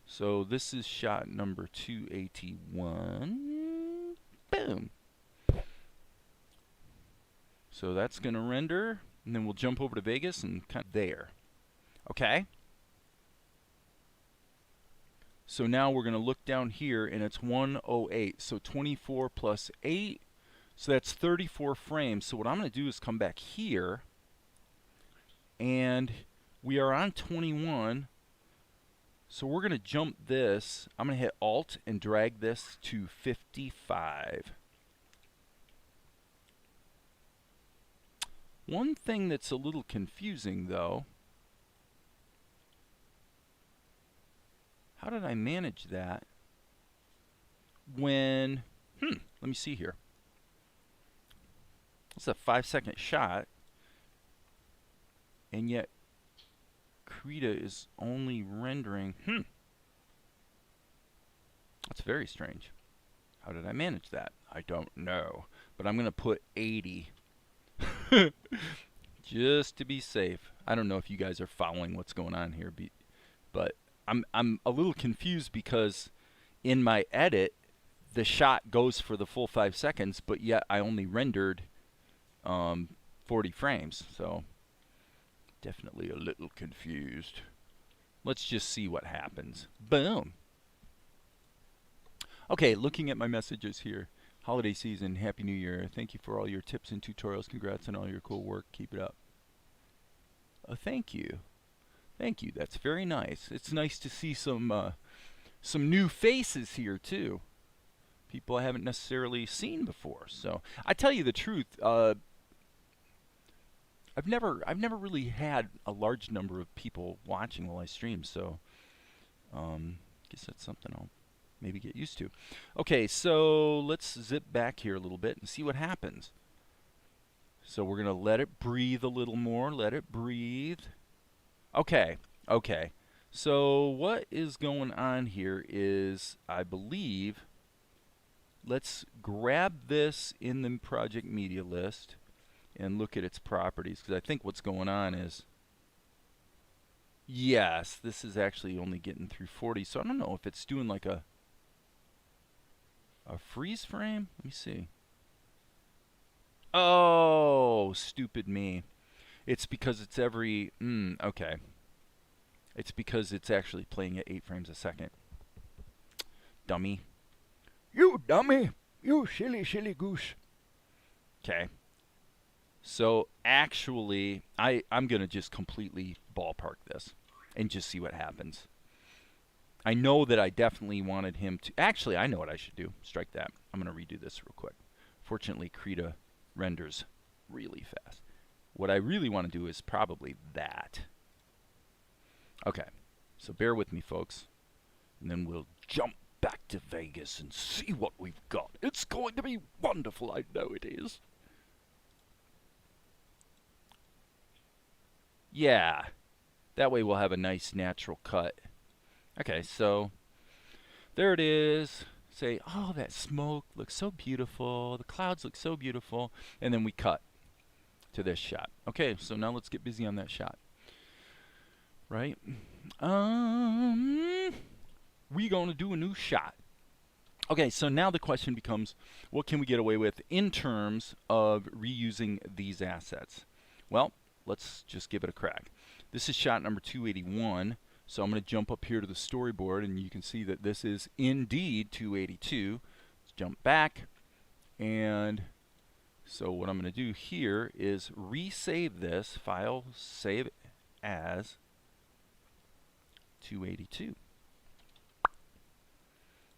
So this is shot number 281. Boom. So that's going to render, and then we'll jump over to Vegas and kind of there. Okay? So now we're going to look down here, and it's 108. So 24 plus 8. So that's 34 frames. So what I'm going to do is come back here, and we are on 21. So we're going to jump this. I'm going to hit Alt and drag this to 55. One thing that's a little confusing, though, how did I manage that when, let me see here. It's a 5-second shot, and yet Krita is only rendering, that's very strange. How did I manage that? I don't know, but I'm going to put 80. Just to be safe. I don't know if you guys are following what's going on here, but I'm a little confused because in my edit the shot goes for the full 5 seconds, but yet I only rendered 40 frames, so definitely a little confused. Let's just see what happens. Boom. Okay, looking at my messages here. Holiday season, Happy New Year. Thank you for all your tips and tutorials. Congrats on all your cool work. Keep it up. Thank you. Thank you. That's very nice. It's nice to see some new faces here too. People I haven't necessarily seen before. So I tell you the truth. I've never really had a large number of people watching while I stream. So guess that's something I'll maybe get used to. Okay, so let's zip back here a little bit and see what happens. So we're going to let it breathe a little more. Let it breathe. Okay, okay. So what is going on here is, I believe, let's grab this in the project media list and look at its properties, because I think what's going on is, yes, this is actually only getting through 40. So I don't know if it's doing like a freeze frame? Let me see. Oh, stupid me. It's because it's every, okay. It's because it's actually playing at 8 frames a second. Dummy. You dummy. You silly, silly goose. Okay. So actually, I'm going to just completely ballpark this and just see what happens. I know that I definitely wanted him to, actually I know what I should do. Strike that. I'm going to redo this real quick. Fortunately, Krita renders really fast. What I really want to do is probably that. Okay, so bear with me, folks, and then we'll jump back to Vegas and see what we've got. It's going to be wonderful, I know it is. Yeah, that way we'll have a nice natural cut. Okay, so there it is. Say, oh, that smoke looks so beautiful. The clouds look so beautiful. And then we cut to this shot. Okay, so now let's get busy on that shot. Right? We gonna do a new shot. Okay, so now the question becomes, what can we get away with in terms of reusing these assets? Well, let's just give it a crack. This is shot number 281. So I'm going to jump up here to the storyboard, and you can see that this is indeed 282. Let's jump back, and so what I'm going to do here is resave this file, save it as 282.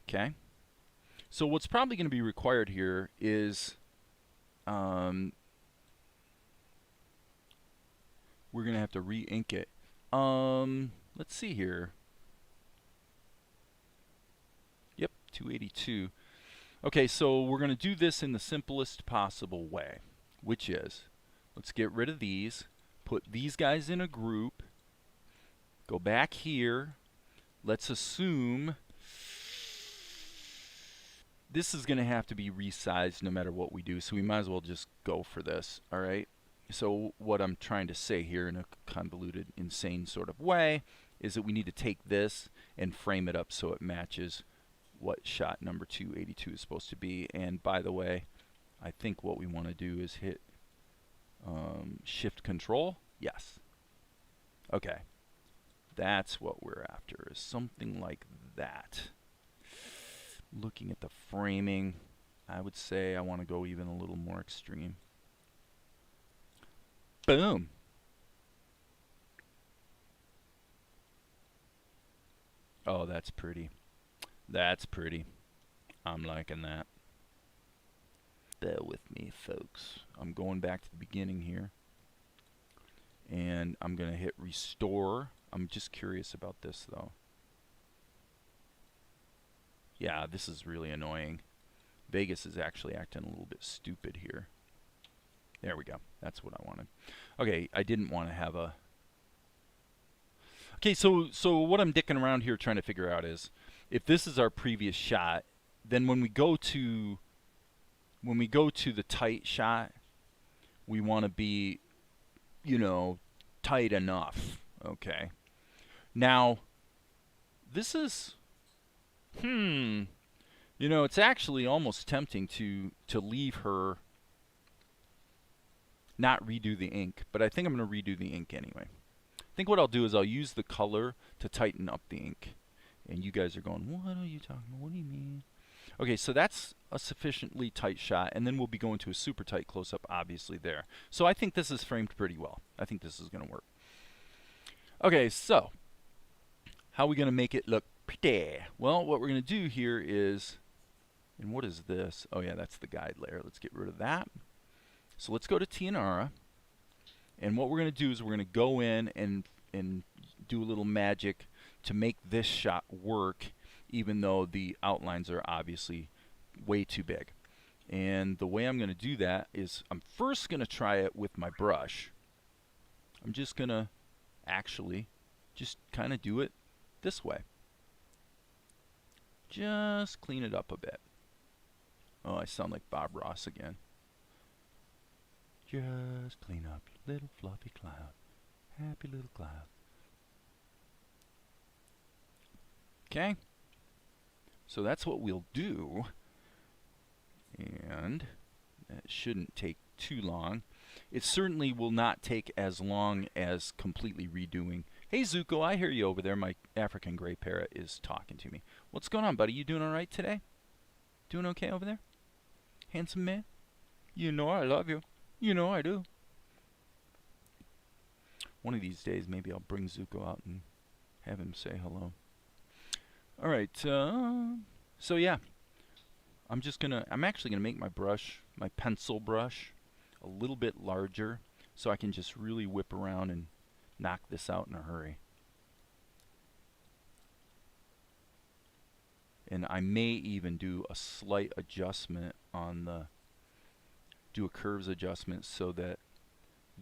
Okay. So what's probably going to be required here is we're going to have to re-ink it. Let's see here. Yep, 282. Okay, so we're going to do this in the simplest possible way, which is, let's get rid of these, put these guys in a group, go back here, let's assume this is going to have to be resized no matter what we do, so we might as well just go for this, alright? So what I'm trying to say here in a convoluted, insane sort of way is that we need to take this and frame it up so it matches what shot number 282 is supposed to be. And by the way, I think what we want to do is hit Shift Control. Yes. Okay. That's what we're after, is something like that. Looking at the framing, I would say I want to go even a little more extreme. Boom. Oh, that's pretty. That's pretty. I'm liking that. Bear with me, folks. I'm going back to the beginning here. And I'm going to hit restore. I'm just curious about this, though. Yeah, this is really annoying. Vegas is actually acting a little bit stupid here. There we go. That's what I wanted. Okay, I didn't want to have a... Okay, so what I'm dicking around here trying to figure out is, if this is our previous shot, then when we go to the tight shot, we want to be, you know, tight enough. Okay. Now, this is, you know, it's actually almost tempting to leave her not redo the ink, but I think I'm going to redo the ink anyway. I think what I'll do is I'll use the color to tighten up the ink. And you guys are going, what are you talking about? What do you mean? Okay, so that's a sufficiently tight shot, and then we'll be going to a super tight close-up, obviously, there. So I think this is framed pretty well. I think this is going to work. Okay, so how are we going to make it look pretty? Well, what we're going to do here is, and what is this? Oh, yeah, that's the guide layer. Let's get rid of that. So let's go to Tianara, and what we're going to do is we're going to go in and do a little magic to make this shot work, even though the outlines are obviously way too big. And the way I'm going to do that is I'm first going to try it with my brush. I'm just going to actually just kind of do it this way. Just clean it up a bit. Oh, I sound like Bob Ross again. Just clean up your little fluffy cloud. Happy little cloud. Okay. So that's what we'll do. And that shouldn't take too long. It certainly will not take as long as completely redoing. Hey Zuko, I hear you over there. My African gray parrot is talking to me. What's going on, buddy? You doing all right today? Doing okay over there? Handsome man? You know I love you. You know I do. One of these days, maybe I'll bring Zuko out and have him say hello. All right. So yeah, I'm actually gonna make my brush, my pencil brush, a little bit larger, so I can just really whip around and knock this out in a hurry. And I may even do a slight adjustment on do a curves adjustment so that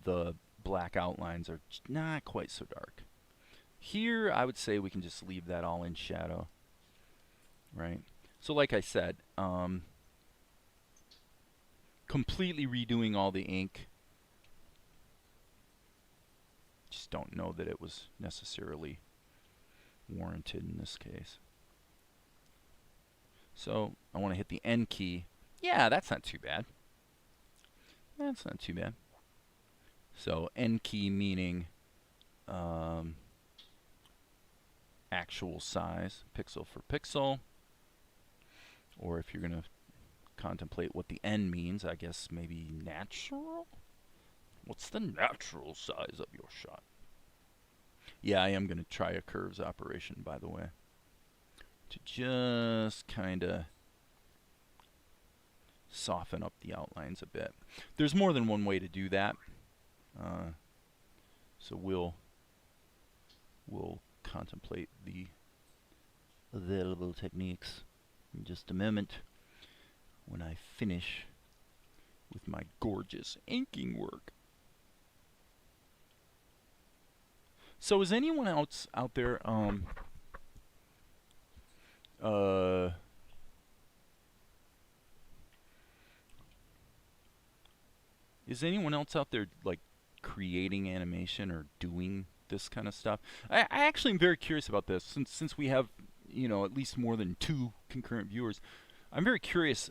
the black outlines are not quite so dark. Here, I would say we can just leave that all in shadow, right? So like I said, completely redoing all the ink. Just don't know that it was necessarily warranted in this case. So I want to hit the N key. Yeah, that's not too bad. That's not too bad. So N key meaning actual size, pixel for pixel. Or if you're going to contemplate what the N means, I guess maybe natural? What's the natural size of your shot? Yeah, I am going to try a curves operation, by the way, to just kind of soften up the outlines a bit. There's more than one way to do that, so we'll contemplate the available techniques in just a moment when I finish with my gorgeous inking work. So is anyone else out there is anyone else out there like creating animation or doing this kind of stuff? I actually am very curious about this since we have, you know, at least more than 2 concurrent viewers. I'm very curious,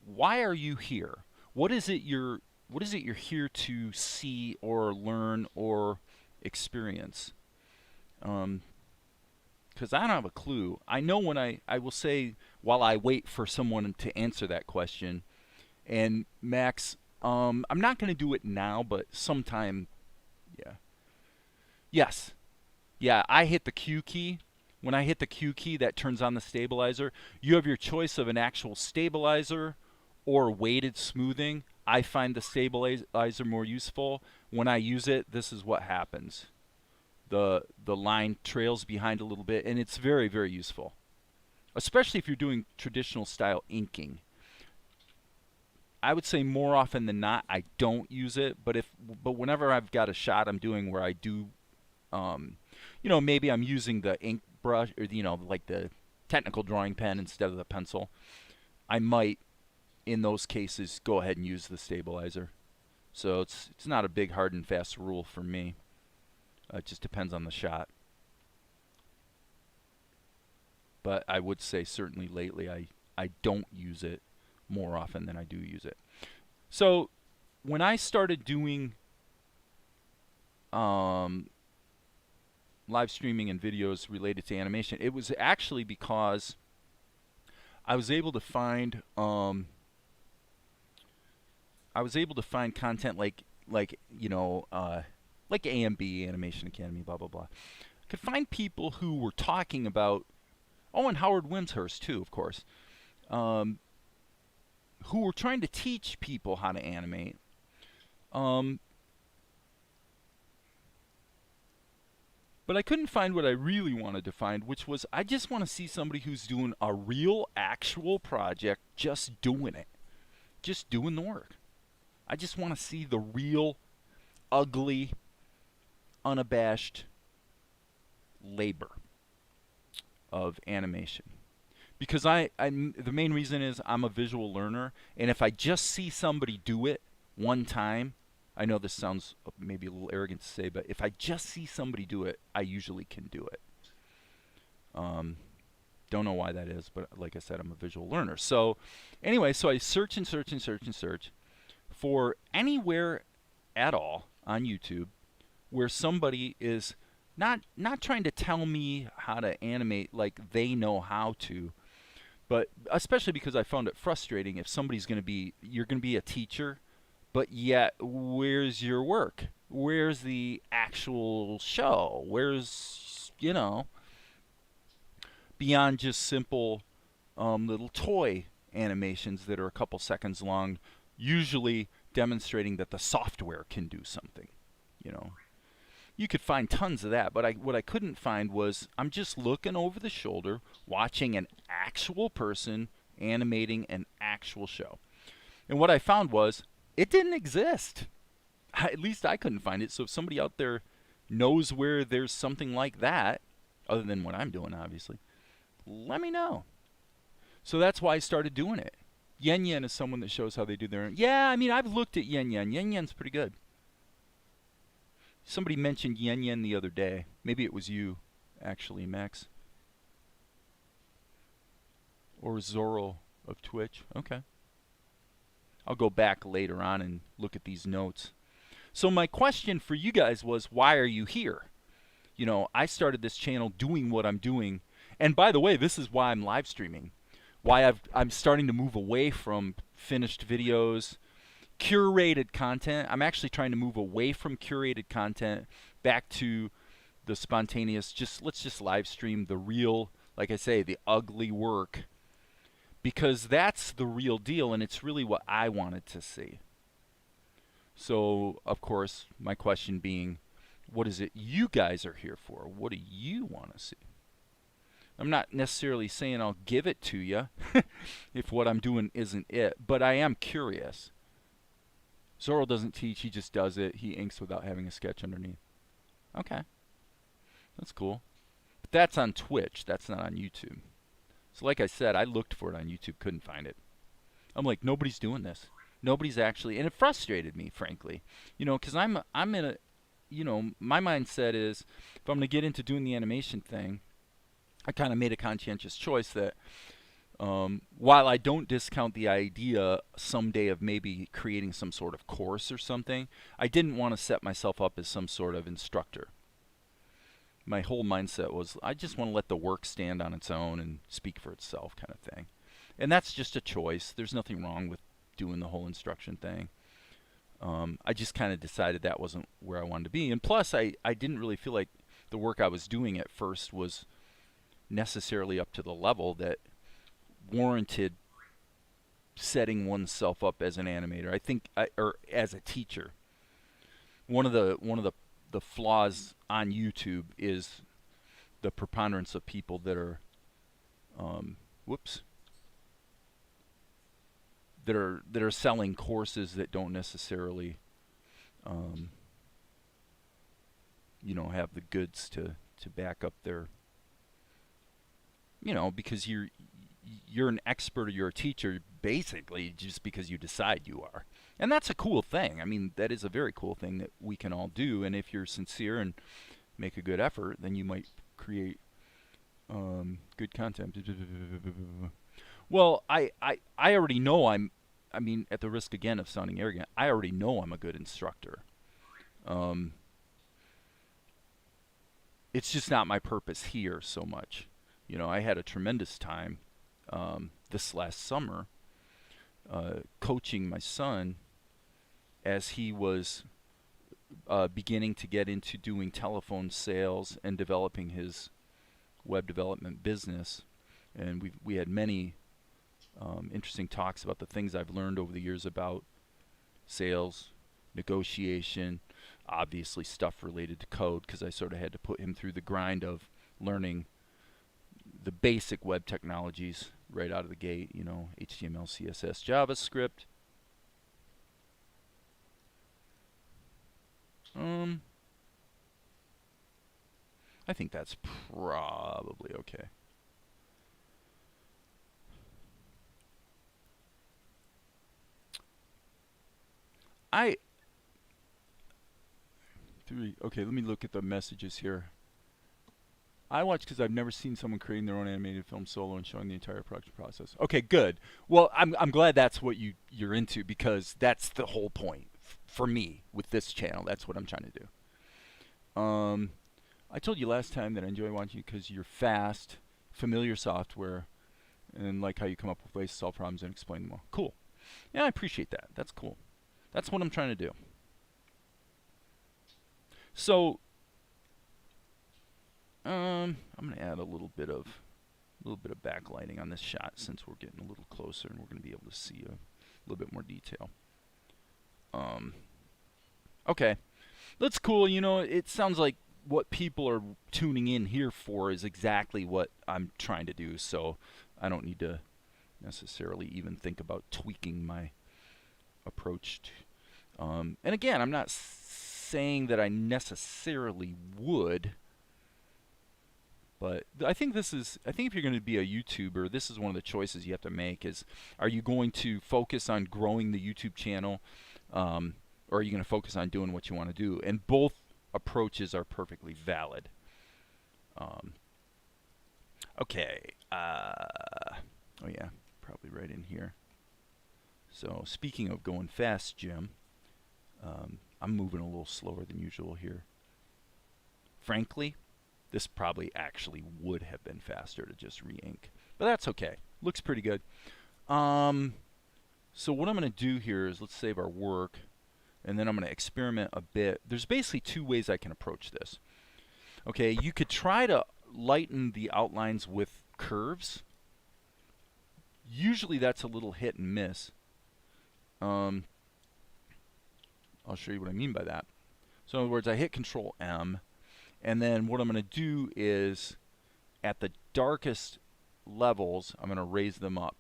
why are you here? What is it you're here to see or learn or experience? Because I don't have a clue. I know when I will say, while I wait for someone to answer that question, and Max, I'm not going to do it now, but sometime, yeah. Yes. Yeah, I hit the Q key. When I hit the Q key, that turns on the stabilizer. You have your choice of an actual stabilizer or weighted smoothing. I find the stabilizer more useful. When I use it, this is what happens. The line trails behind a little bit, and it's very, very useful, especially if you're doing traditional style inking. I would say more often than not, I don't use it, but whenever I've got a shot I'm doing where I do, you know, maybe I'm using the ink brush or, you know, like the technical drawing pen instead of the pencil, I might, in those cases, go ahead and use the stabilizer. So it's not a big hard and fast rule for me. It just depends on the shot. But I would say certainly lately I don't use it more often than I do use it. So when I started doing live streaming and videos related to animation, it was actually because I was able to find content like you know, like AMB, Animation Academy, blah blah blah. I could find people who were talking about, oh, and Howard Wimshurst too, of course, who were trying to teach people how to animate. But I couldn't find what I really wanted to find, which was I just want to see somebody who's doing a real, actual project, just doing it, just doing the work. I just want to see the real, ugly, unabashed labor of animation. Because the main reason is I'm a visual learner, and if I just see somebody do it one time, I know this sounds maybe a little arrogant to say, but if I just see somebody do it, I usually can do it. Don't know why that is, but like I said, I'm a visual learner. So anyway, so I search and search and search and search for anywhere at all on YouTube where somebody is not trying to tell me how to animate like they know how to, but especially because I found it frustrating if somebody's going to be, you're going to be a teacher, but yet where's your work? Where's the actual show? Where's, you know? beyond just simple little toy animations that are a couple seconds long, usually demonstrating that the software can do something. You know, you could find tons of that, but what I couldn't find was I'm just looking over the shoulder, watching an actual person animating an actual show. And what I found was it didn't exist. At least I couldn't find it. So if somebody out there knows where there's something like that, other than what I'm doing, obviously, let me know. So that's why I started doing it. Yen Yen is someone that shows how they do their... Yeah, I mean, I've looked at Yen Yen. Yen Yen's pretty good. Somebody mentioned Yen Yen the other day. Maybe it was you, actually, Max. Or Zorro of Twitch. Okay. I'll go back later on and look at these notes. So my question for you guys was, why are you here? You know, I started this channel doing what I'm doing. And by the way, this is why I'm live streaming. Why I'm starting to move away from finished videos, curated content. I'm actually trying to move away from curated content back to the spontaneous, let's just live stream the real, like I say, the ugly work. Because that's the real deal, and it's really what I wanted to see. So, of course, my question being, what is it you guys are here for? What do you want to see? I'm not necessarily saying I'll give it to you if what I'm doing isn't it, but I am curious. Zorro doesn't teach, he just does it. He inks without having a sketch underneath. Okay. That's cool. But that's on Twitch. That's not on YouTube. So like I said, I looked for it on YouTube, couldn't find it. I'm like, nobody's doing this. Nobody's actually, and it frustrated me, frankly. You know, because I'm in a, you know, my mindset is, if I'm going to get into doing the animation thing, I kind of made a conscientious choice that while I don't discount the idea someday of maybe creating some sort of course or something, I didn't want to set myself up as some sort of instructor. My whole mindset was, I just want to let the work stand on its own and speak for itself kind of thing. And that's just a choice. There's nothing wrong with doing the whole instruction thing. I just kind of decided that wasn't where I wanted to be. And plus, I didn't really feel like the work I was doing at first was necessarily up to the level that warranted setting oneself up as an animator. I think, or as a teacher. One of the flaws on YouTube is the preponderance of people that are, that are selling courses that don't necessarily, you know, have the goods to back up their, you know, because you're an expert or you're a teacher basically just because you decide you are. And that's a cool thing. I mean, that is a very cool thing that we can all do. And if you're sincere and make a good effort, then you might create good content. Well, I already know I mean, at the risk again of sounding arrogant, I already know I'm a good instructor. It's just not my purpose here so much. You know, I had a tremendous time this last summer coaching my son as he was beginning to get into doing telephone sales and developing his web development business. And we had many interesting talks about the things I've learned over the years about sales, negotiation, obviously stuff related to code, because I sort of had to put him through the grind of learning the basic web technologies right out of the gate, you know, HTML, CSS, JavaScript. I think that's probably okay. Okay, let me look at the messages here. I watch because I've never seen someone creating their own animated film solo and showing the entire production process. Okay, good. Well, I'm glad that's what you're into, because that's the whole point for me with this channel. That's what I'm trying to do. I told you last time that I enjoy watching you because you're fast, familiar software, and like how you come up with ways to solve problems and explain them all. Cool. Yeah, I appreciate that. That's cool. That's what I'm trying to do. So, I'm going to add a little bit of little bit of backlighting on this shot since we're getting a little closer and we're going to be able to see a little bit more detail. Okay, that's cool. You know, it sounds like what people are tuning in here for is exactly what I'm trying to do, so I don't need to necessarily even think about tweaking my approach to, and again, I'm not saying that I necessarily would, but I think if you're going to be a YouTuber, this is one of the choices you have to make is, are you going to focus on growing the YouTube channel, or are you going to focus on doing what you want to do? And both approaches are perfectly valid. Okay. Oh yeah, probably right in here. So speaking of going fast, Jim, I'm moving a little slower than usual here. Frankly, this probably actually would have been faster to just re-ink, but that's okay. Looks pretty good. So what I'm going to do here is let's save our work, and then I'm going to experiment a bit. There's basically two ways I can approach this. Okay, you could try to lighten the outlines with curves. Usually that's a little hit and miss. I'll show you what I mean by that. So in other words, I hit Control M, and then what I'm going to do is at the darkest levels, I'm going to raise them up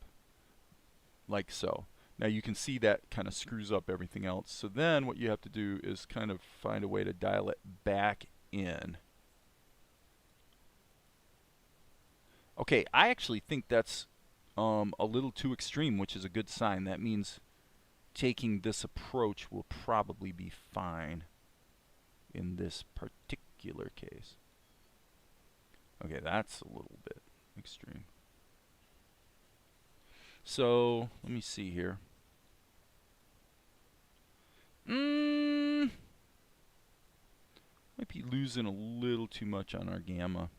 like so. Now you can see that kind of screws up everything else. So then what you have to do is kind of find a way to dial it back in. Okay, I actually think that's a little too extreme, which is a good sign. That means taking this approach will probably be fine in this particular case. Okay, that's a little bit extreme. So let me see here. Might be losing a little too much on our gamma.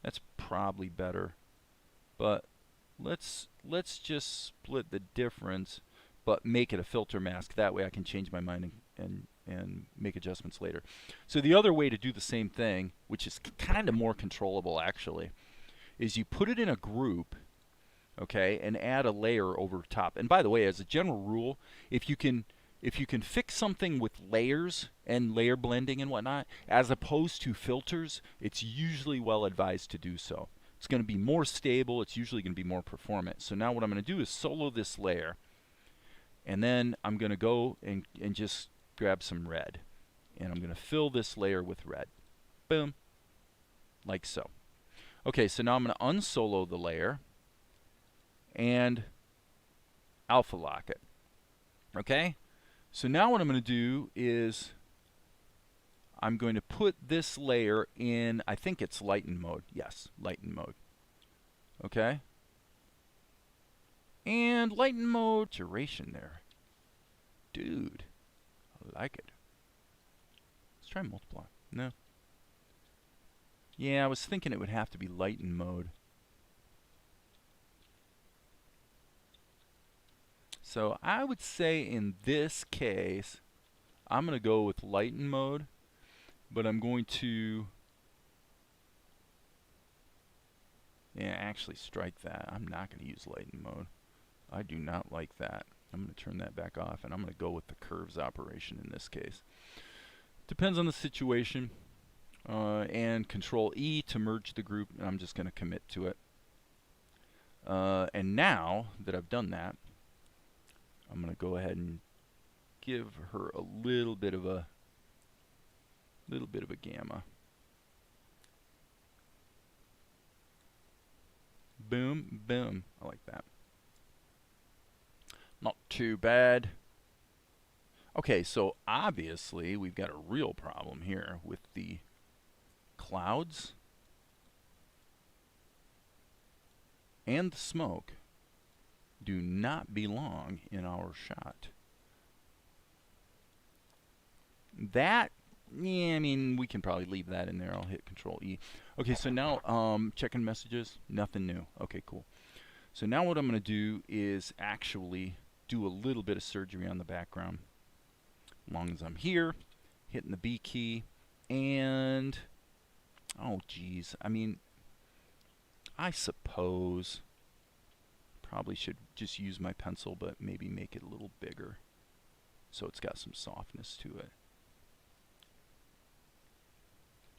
That's probably better, but let's just split the difference, but make it a filter mask. That way I can change my mind and make adjustments later. So the other way to do the same thing, which is kind of more controllable actually, is you put it in a group, okay, and add a layer over top. And by the way, as a general rule, if you can fix something with layers and layer blending and whatnot, as opposed to filters, it's usually well advised to do so. It's going to be more stable. It's usually going to be more performant. So now what I'm going to do is solo this layer, and then I'm going to go and just grab some red, and I'm going to fill this layer with red. Boom. Like so. Okay, so now I'm going to unsolo the layer and alpha lock it. Okay? So now what I'm going to do is I'm going to put this layer in, I think it's lighten mode. Yes, lighten mode. Okay? And lighten mode, duration there. Dude, I like it. Let's try multiply. No. Yeah, I was thinking it would have to be lighten mode. So I would say in this case, I'm going to go with lighten mode, but I'm going to, yeah, actually strike that. I'm not going to use lighten mode. I do not like that. I'm going to turn that back off, and I'm going to go with the curves operation in this case. Depends on the situation. And Control E to merge the group, and I'm just going to commit to it. And now that I've done that, I'm going to go ahead and give her a little bit of a gamma. Boom, boom. I like that. Not too bad. Okay, so obviously we've got a real problem here with the clouds and the smoke do not belong in our shot. That, yeah, I mean, we can probably leave that in there. I'll hit Control E. Okay, so now checking messages, nothing new. Okay, cool. So now what I'm going to do is actually do a little bit of surgery on the background. As long as I'm here, hitting the B key, and oh geez, I mean, I suppose probably should just use my pencil, but maybe make it a little bigger so it's got some softness to it.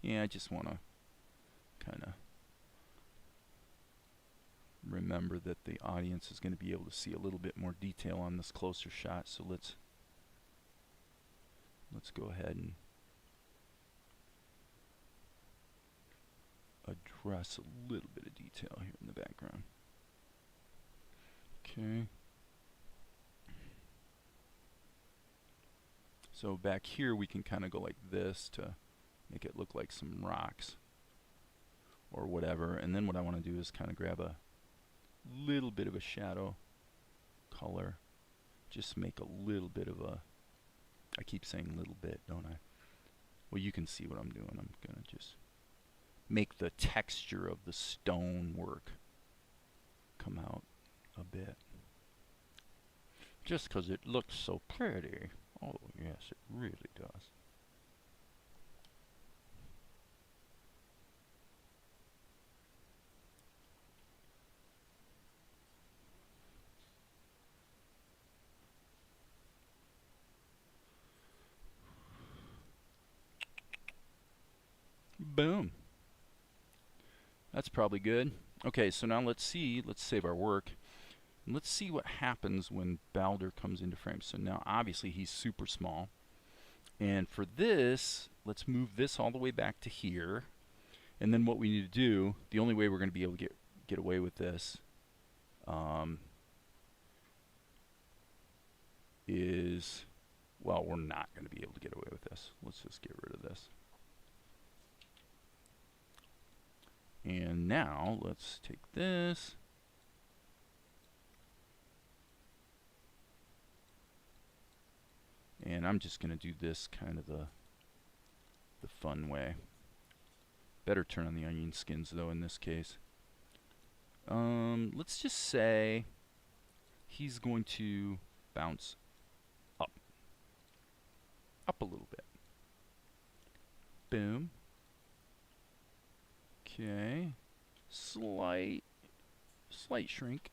Yeah, I just want to kind of remember that the audience is going to be able to see a little bit more detail on this closer shot. So let's go ahead and address a little bit of detail here in the background. Okay. So back here we can kind of go like this to make it look like some rocks or whatever. And then what I want to do is kind of grab a little bit of a shadow color. Just make a little bit of a, I keep saying little bit, don't I? Well, you can see what I'm doing. I'm going to just make the texture of the stone work come out a bit. Just because it looks so pretty. Oh, yes, it really does. Boom. That's probably good. Okay, so now let's save our work. And let's see what happens when Balder comes into frame. So now obviously he's super small. And for this, let's move this all the way back to here. And then what we need to do, the only way we're going to be able to get away with this is, well, we're not going to be able to get away with this. Let's just get rid of this. And now let's take this. And I'm just going to do this kind of the fun way. Better turn on the onion skins though in this case. Let's just say he's going to bounce up. Up a little bit. Boom. Okay. Slight shrink.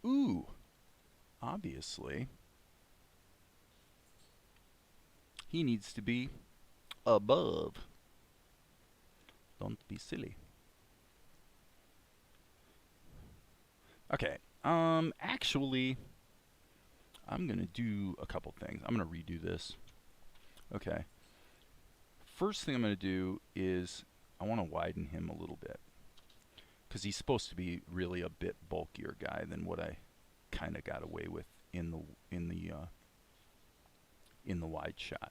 Ooh, obviously, he needs to be above. Don't be silly. Okay, actually, I'm gonna do a couple things. I'm gonna redo this. Okay. First thing I'm gonna do is I want to widen him a little bit, because he's supposed to be really a bit bulkier guy than what I kind of got away with in the wide shot.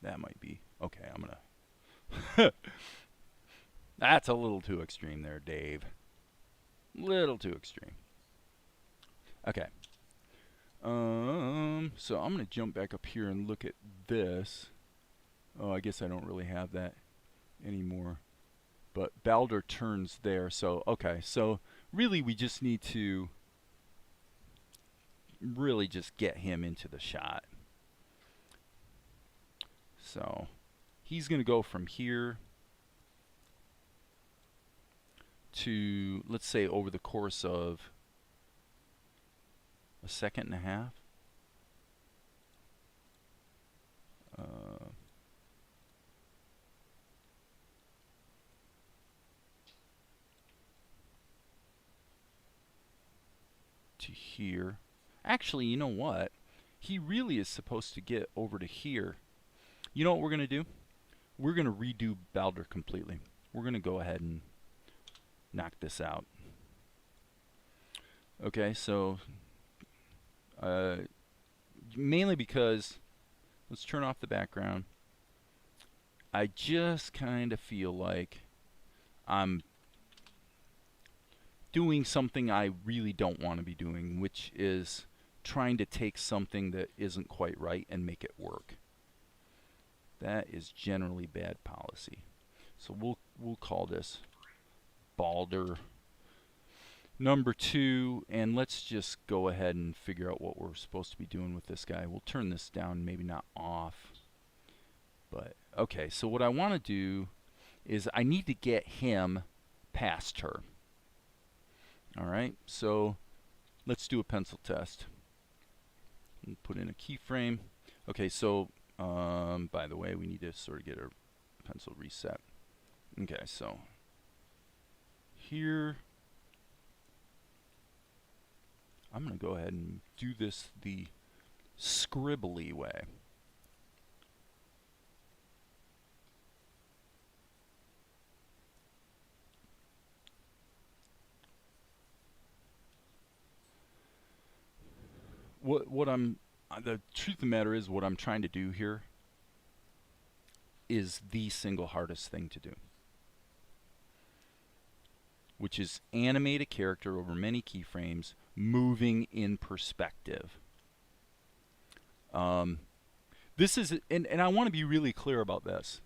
That might be okay. I'm gonna. That's a little too extreme there, Dave. Little too extreme. Okay. So I'm gonna jump back up here and look at this. Oh, I guess I don't really have that anymore. But Balder turns there, so okay. So really we just need to really just get him into the shot. So he's going to go from here to, let's say, over the course of a second and a half. To here. Actually, you know what? He really is supposed to get over to here. You know what we're going to do? We're going to redo Balder completely. We're going to go ahead and knock this out. Okay, so mainly because, let's turn off the background. I just kind of feel like I'm doing something I really don't want to be doing, which is trying to take something that isn't quite right and make it work. That is generally bad policy. So we'll call this Balder number 2, and let's just go ahead and figure out what we're supposed to be doing with this guy. We'll turn this down, maybe not off. But okay, so what I want to do is I need to get him past her. All right, so let's do a pencil test. We'll put in a keyframe. Okay, so by the way, we need to sort of get our pencil reset. Okay, so here I'm going to go ahead and do this the scribbly way. The truth of the matter is, what I'm trying to do here is the single hardest thing to do, which is animate a character over many keyframes, moving in perspective. This is, and I want to be really clear about this.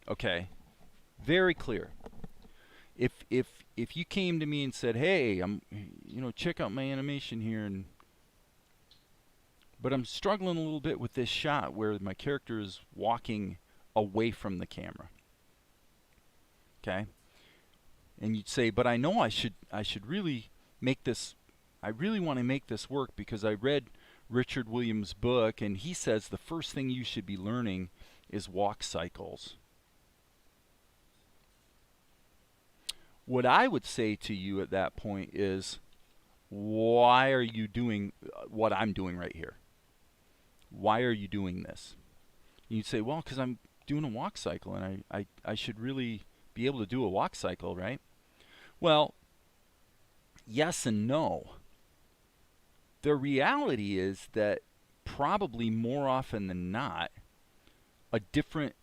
Okay, very clear. If you came to me and said, "Hey, check out my animation here," but I'm struggling a little bit with this shot where my character is walking away from the camera. Okay? And you'd say, "But I know I should really make this, I really want to make this work because I read Richard Williams' book and he says the first thing you should be learning is walk cycles." What I would say to you at that point is, why are you doing what I'm doing right here? Why are you doing this? And you'd say, well, because I'm doing a walk cycle and I should really be able to do a walk cycle, right? Well, yes and no. The reality is that probably more often than not, a different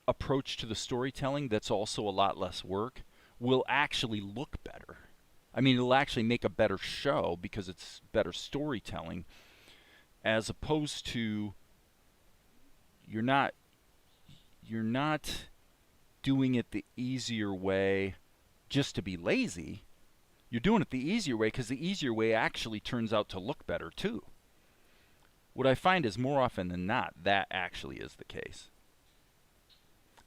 approach to the storytelling that's also a lot less work will actually look better. I mean, it'll actually make a better show because it's better storytelling, as opposed to you're not doing it the easier way just to be lazy. You're doing it the easier way because the easier way actually turns out to look better too. What I find is more often than not, that actually is the case.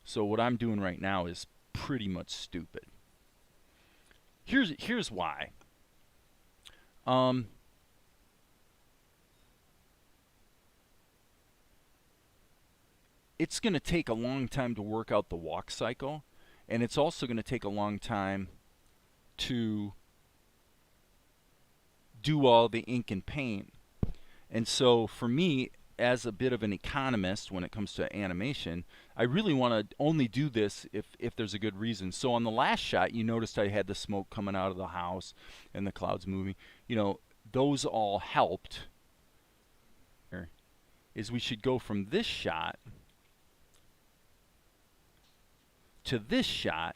So what I'm doing right now is pretty much stupid. Here's why. It's going to take a long time to work out the walk cycle, and it's also going to take a long time to do all the ink and paint. And so for me, as a bit of an economist when it comes to animation, I really want to only do this if there's a good reason. So on the last shot, you noticed I had the smoke coming out of the house and the clouds moving. Those all helped. Is we should go from this shot to this shot,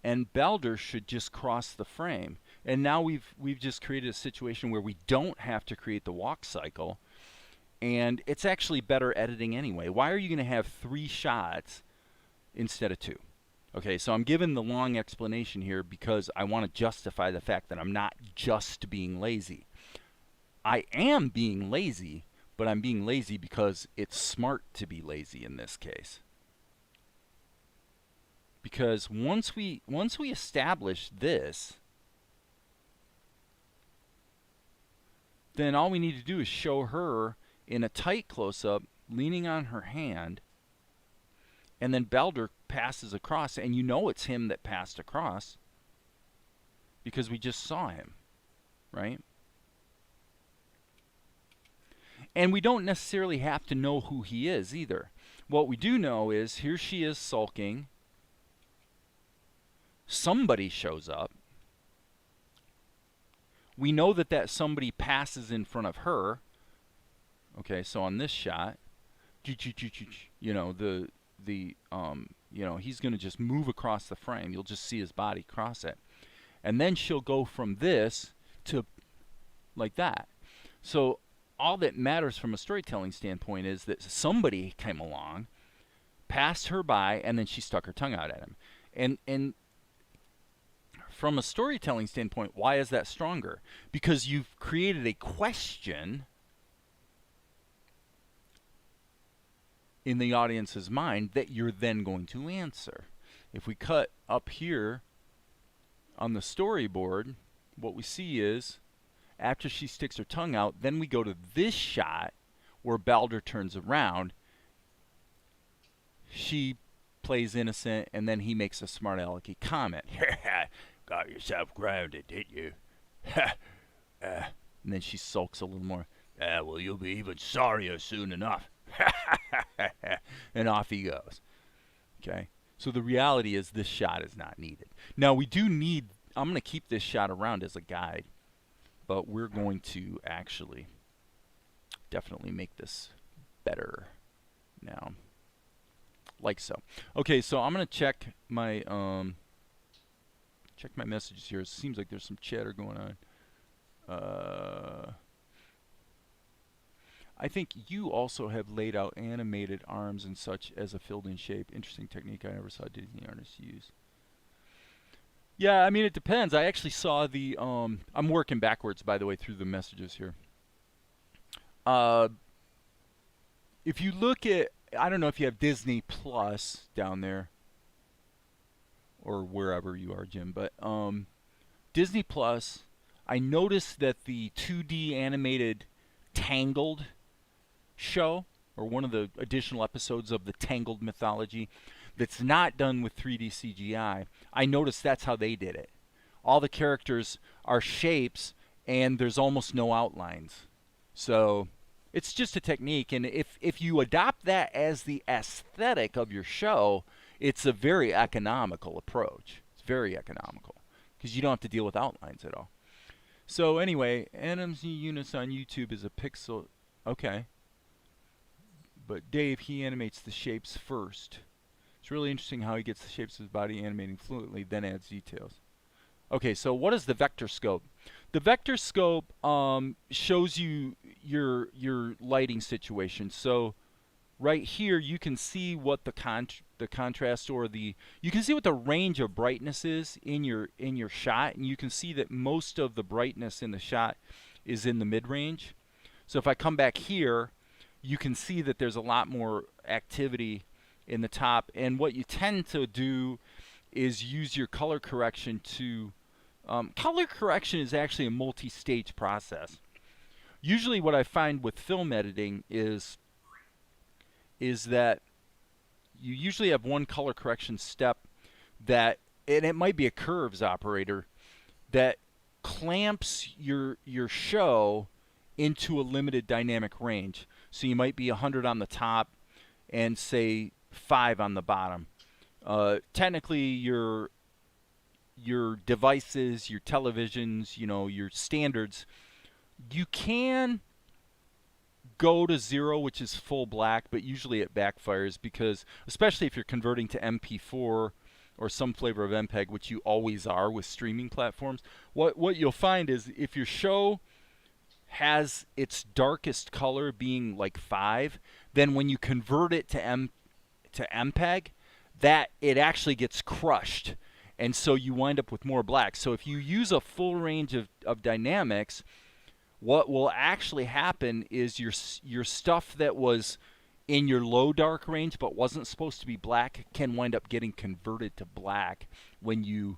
and Balder should just cross the frame. And now we've just created a situation where we don't have to create the walk cycle, and it's actually better editing anyway. Why are you going to have 3 shots instead of 2? Okay, so I'm giving the long explanation here because I want to justify the fact that I'm not just being lazy. I am being lazy, but I'm being lazy because it's smart to be lazy in this case. Because once we establish this, then all we need to do is show her in a tight close-up, leaning on her hand, and then Balder passes across, and you know it's him that passed across because we just saw him, right? And we don't necessarily have to know who he is either. What we do know is here she is sulking. Somebody shows up. We know that somebody passes in front of her. Okay, so on this shot, he's going to just move across the frame. You'll just see his body cross it. And then she'll go from this to like that. So all that matters from a storytelling standpoint is that somebody came along, passed her by, and then she stuck her tongue out at him. And from a storytelling standpoint, why is that stronger? Because you've created a question in the audience's mind that you're then going to answer. If we cut up here on the storyboard, what we see is after she sticks her tongue out, then we go to this shot where Balder turns around. She plays innocent, and then he makes a smart alecky comment. Got yourself grounded, didn't you? And then she sulks a little more. Well, you'll be even sorrier soon enough. And off he goes. Okay? So the reality is this shot is not needed. Now we do need, I'm going to keep this shot around as a guide, but we're going to actually definitely make this better now. Like so. Okay, so I'm going to check my messages here. It seems like there's some chatter going on. I think you also have laid out animated arms and such as a filled-in shape. Interesting technique I never saw Disney artists use. Yeah, I mean, it depends. I actually saw the, I'm working backwards, by the way, through the messages here. If you look at, I don't know if you have Disney Plus down there, or wherever you are, Jim, but Disney Plus, I noticed that the 2D animated Tangled show, or one of the additional episodes of the Tangled mythology that's not done with 3D CGI, I noticed that's how they did it. All the characters are shapes and there's almost no outlines. So it's just a technique, and if you adopt that as the aesthetic of your show, it's a very economical approach. It's very economical because you don't have to deal with outlines at all. So anyway, NMZ Units on YouTube is a pixel. Okay. But Dave, he animates the shapes first. It's really interesting how he gets the shapes of his body animating fluently, then adds details. Okay, so what is the vector scope? The vector scope shows you your lighting situation. So right here, you can see what the contrast, or you can see what the range of brightness is in your shot, and you can see that most of the brightness in the shot is in the mid-range. So if I come back here, you can see that there's a lot more activity in the top, and what you tend to do is use your color correction to color correction is actually a multi-stage process. Usually what I find with film editing is that you usually have one color correction step that, and it might be a curves operator, that clamps your show into a limited dynamic range. So you might be 100 on the top and say 5 on the bottom. Technically your devices, your televisions, you know, your standards, you can go to 0, which is full black, but usually it backfires because, especially if you're converting to MP4 or some flavor of MPEG, which you always are with streaming platforms, what you'll find is if your show has its darkest color being like 5, then when you convert it to MPEG, that it actually gets crushed, and so you wind up with more black. So if you use a full range of dynamics, what will actually happen is your stuff that was in your low dark range but wasn't supposed to be black can wind up getting converted to black when you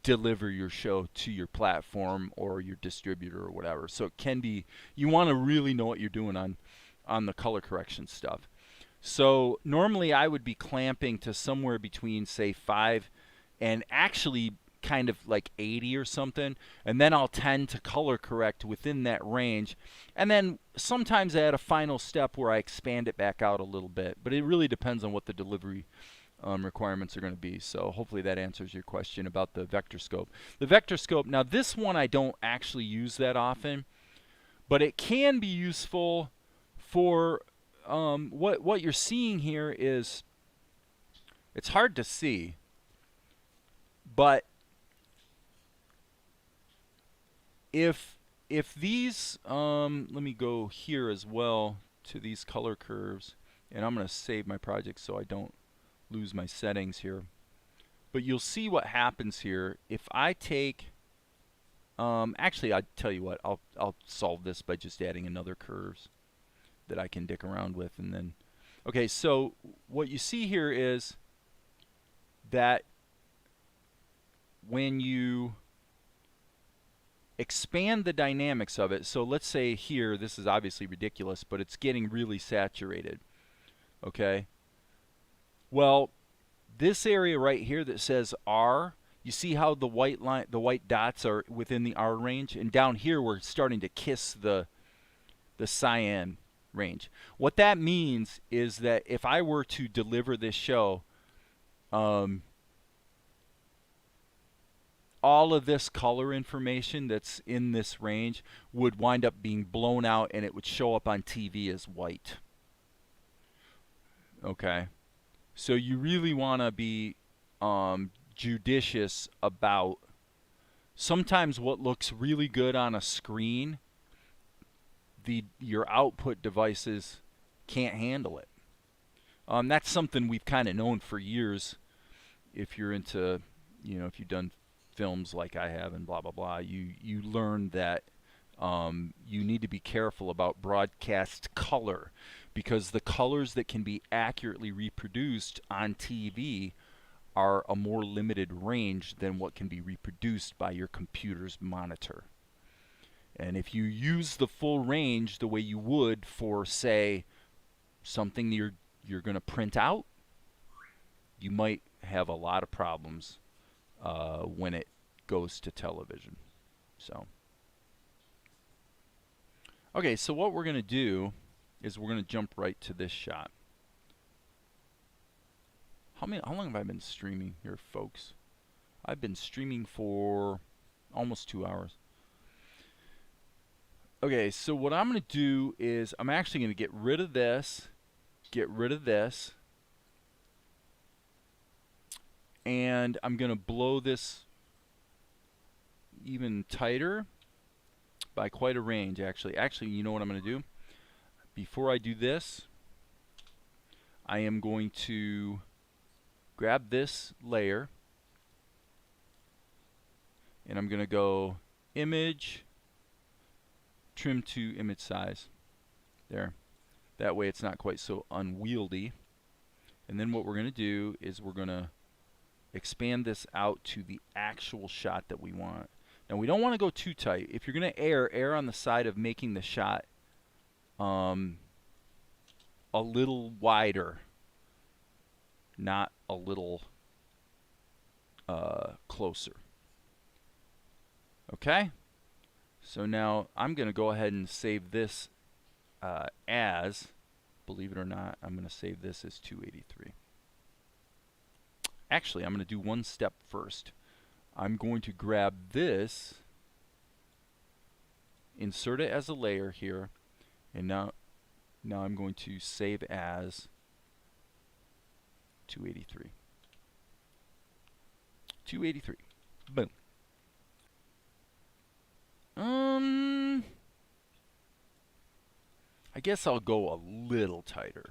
deliver your show to your platform or your distributor or whatever. So it can be, you want to really know what you're doing on the color correction stuff. So normally I would be clamping to somewhere between, say, 5 and actually kind of like 80 or something, and then I'll tend to color correct within that range, and then sometimes I add a final step where I expand it back out a little bit, but it really depends on what the delivery requirements are going to be. So hopefully that answers your question about the vector scope. The vector scope, now this one I don't actually use that often, but it can be useful for what you're seeing here is, it's hard to see, but if these, let me go here as well to these color curves And I'm going to save my project so I don't lose my settings here. But you'll see what happens here. If I take, actually, I'll tell you what, I'll solve this by just adding another curves that I can dick around with. And then, okay, so what you see here is that when you expand the dynamics of it, so let's say here, this is obviously ridiculous, but it's getting really saturated. Okay? Well, this area right here that says R, you see how the white line, the white dots are within the R range, and down here we're starting to kiss the cyan range. What that means is that if I were to deliver this show, all of this color information that's in this range would wind up being blown out, and it would show up on TV as white. Okay, so you really want to be judicious about, sometimes what looks really good on a screen, your output devices can't handle it. That's something we've kind of known for years. If you're into, if you've done films like I have and blah blah blah, you learn that you need to be careful about broadcast color, because the colors that can be accurately reproduced on TV are a more limited range than what can be reproduced by your computer's monitor. And if you use the full range the way you would for, say, something you're going to print out, you might have a lot of problems when it goes to television. So, okay, so what we're going to do is we're going to jump right to this shot. How long have I been streaming here, folks? I've been streaming for almost 2 hours. Okay, so what I'm going to do is I'm actually going to get rid of this, and I'm going to blow this even tighter by quite a range, actually. Actually, you know what I'm going to do? Before I do this, I am going to grab this layer, and I'm going to go image, trim to image size. There. That way it's not quite so unwieldy. And then what we're going to do is we're going to expand this out to the actual shot that we want. Now we don't want to go too tight. If you're going to err on the side of making the shot a little wider, not a little closer. Okay? So now I'm going to go ahead and save this as, believe it or not, I'm going to save this as 283. Actually, I'm going to do one step first. I'm going to grab this, insert it as a layer here, and now I'm going to save as 283. 283. Boom. I guess I'll go a little tighter.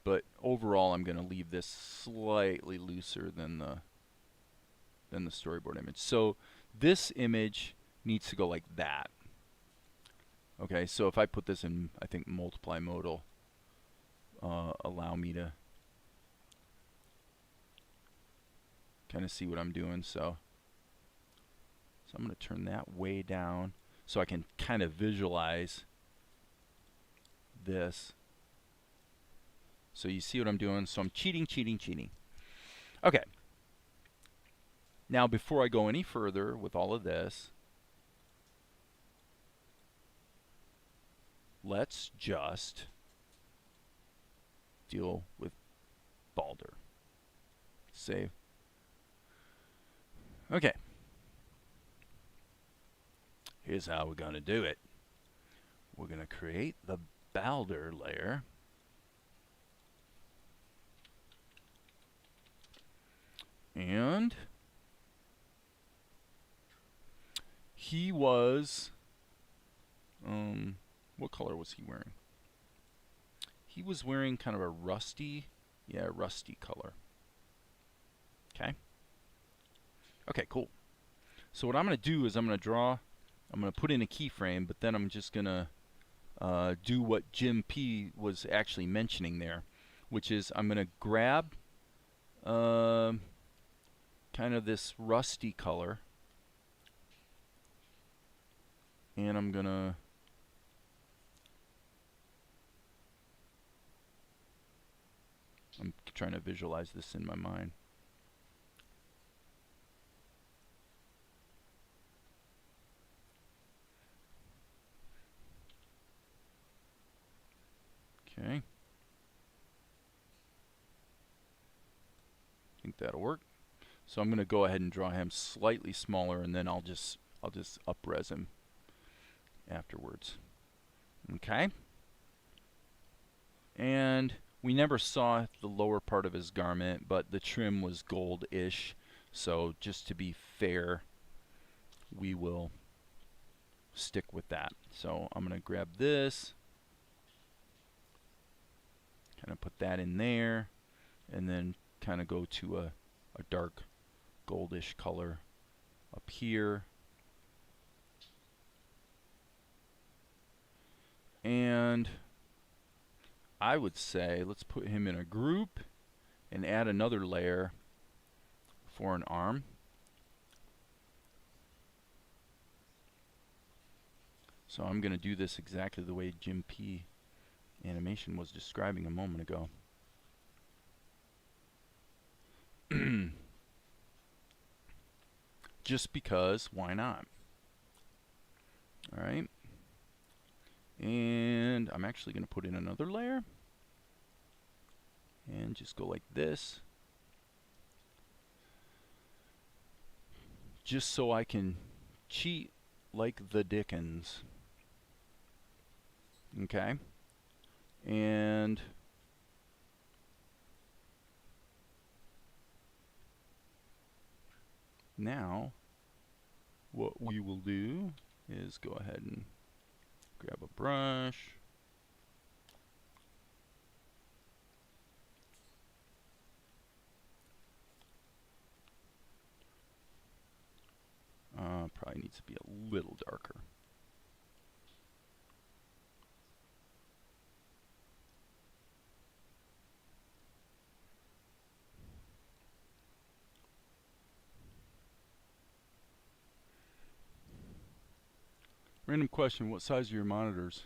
But overall I'm going to leave this slightly looser than the storyboard image. So this image needs to go like that. Okay, so if I put this in, I think multiply mode will allow me to kind of see what I'm doing. So I'm going to turn that way down so I can kind of visualize this. So you see what I'm doing? So I'm cheating. Okay. Now before I go any further with all of this, let's just deal with Balder. Save. Okay. Here's how we're going to do it. We're going to create the Balder layer. And he was, What color was he wearing? He was wearing kind of a rusty, rusty color. Okay. Okay, cool. So what I'm going to do is I'm going to put in a keyframe, but then I'm just going to do what Jim P was actually mentioning there, which is I'm going to grab kind of this rusty color, and I'm trying to visualize this in my mind. Okay. I think that'll work. So I'm going to go ahead and draw him slightly smaller, and then I'll just up-res him afterwards. Okay. And we never saw the lower part of his garment, but the trim was gold-ish. So just to be fair, we will stick with that. So I'm going to grab this, kind of put that in there, and then kind of go to a dark goldish color up here. And I would say let's put him in a group and add another layer for an arm. So I'm going to do this exactly the way Jim P. Animation was describing a moment ago. Just because, why not? All right. And I'm actually going to put in another layer and just go like this, just so I can cheat like the Dickens. Okay. And now what we will do is go ahead and grab a brush, probably needs to be a little darker. Random question, what size are your monitors?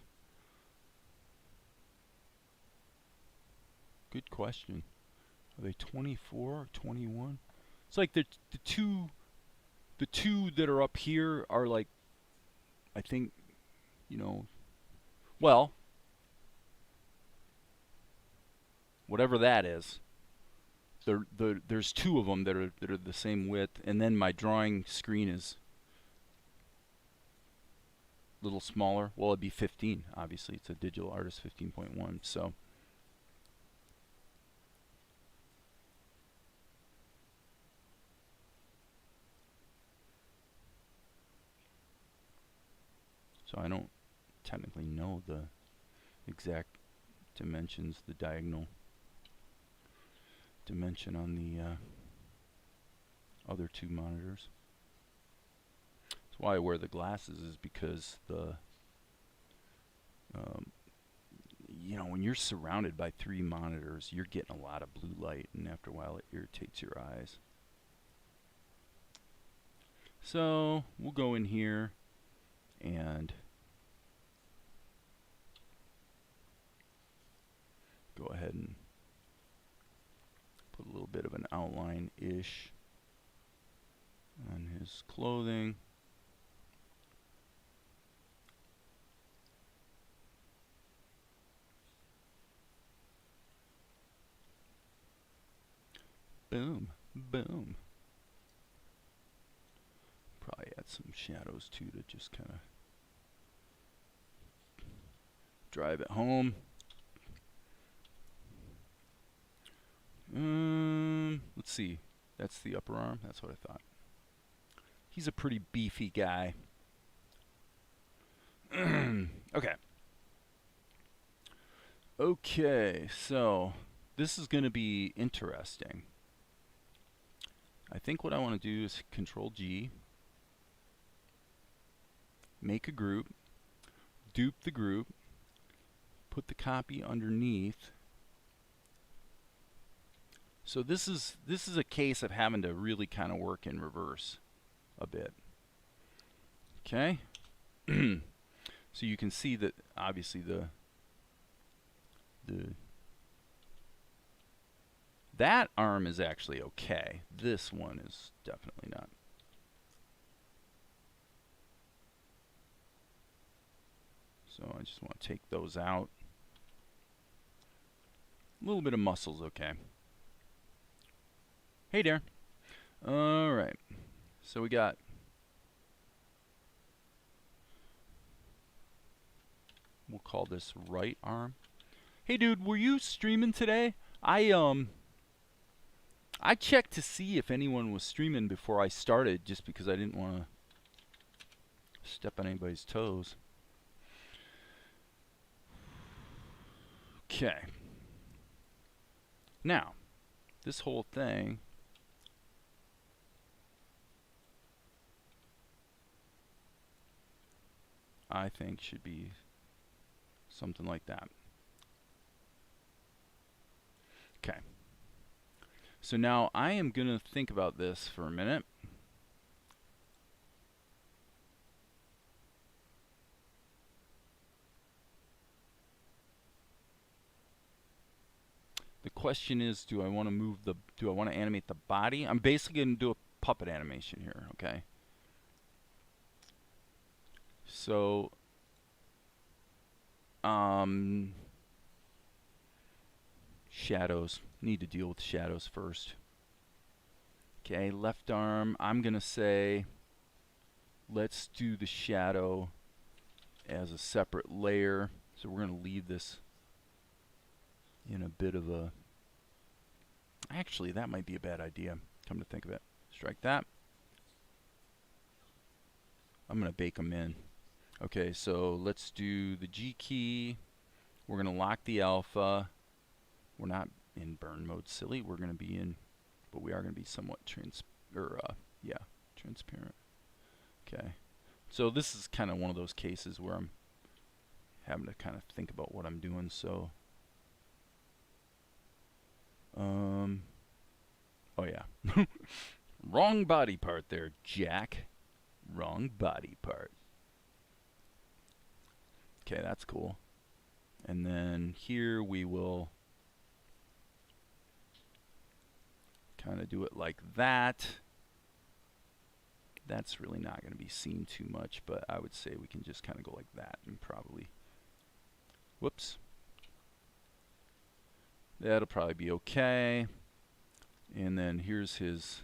Good question. Are they 24 or 21? It's like the two that are up here are like, I think, you know, well, whatever that is. There's two of them that are the same width, and then my drawing screen is a little smaller. Well, it'd be 15, obviously. It's a Digital Artist 15.1, so. So I don't technically know the exact dimensions, the diagonal dimension on the other two monitors. That's why I wear the glasses, is because the you know, when you're surrounded by 3 monitors, you're getting a lot of blue light, and after a while it irritates your eyes. So we'll go in here and go ahead and put a little bit of an outline-ish on his clothing. Boom, boom. Probably add some shadows too to just kind of drive it home. Let's see. That's the upper arm. That's what I thought. He's a pretty beefy guy. Okay. Okay, so this is going to be interesting. I think what I want to do is Control G, make a group, dupe the group, put the copy underneath. So this is a case of having to really kind of work in reverse a bit. Okay? So you can see that obviously that arm is actually okay. This one is definitely not. So I just want to take those out. A little bit of muscle's okay. Hey, Darren. All right. So we got we'll call this right arm. Hey, dude, were you streaming today? I checked to see if anyone was streaming before I started, just because I didn't want to step on anybody's toes. Okay. Now, this whole thing I think should be something like that. Okay. So now I am going to think about this for a minute. The question is, do I want to animate the body? I'm basically going to do a puppet animation here, okay? So, shadows. Need to deal with shadows first. Okay, left arm, I'm going to say, let's do the shadow as a separate layer. So we're going to leave this in a bit of a... Actually, that might be a bad idea, come to think of it. Strike that. I'm going to bake them in. Okay, so let's do the G key. We're going to lock the alpha. We're not in burn mode, silly. We're going to be in, but we are going to be somewhat transparent. Okay. So this is kind of one of those cases where I'm having to kind of think about what I'm doing. So, oh yeah, wrong body part there, Jack. Wrong body part. Okay, that's cool. And then here we will kind of do it like that. That's really not going to be seen too much, but I would say we can just kind of go like that and probably, whoops. That'll probably be okay. And then here's his,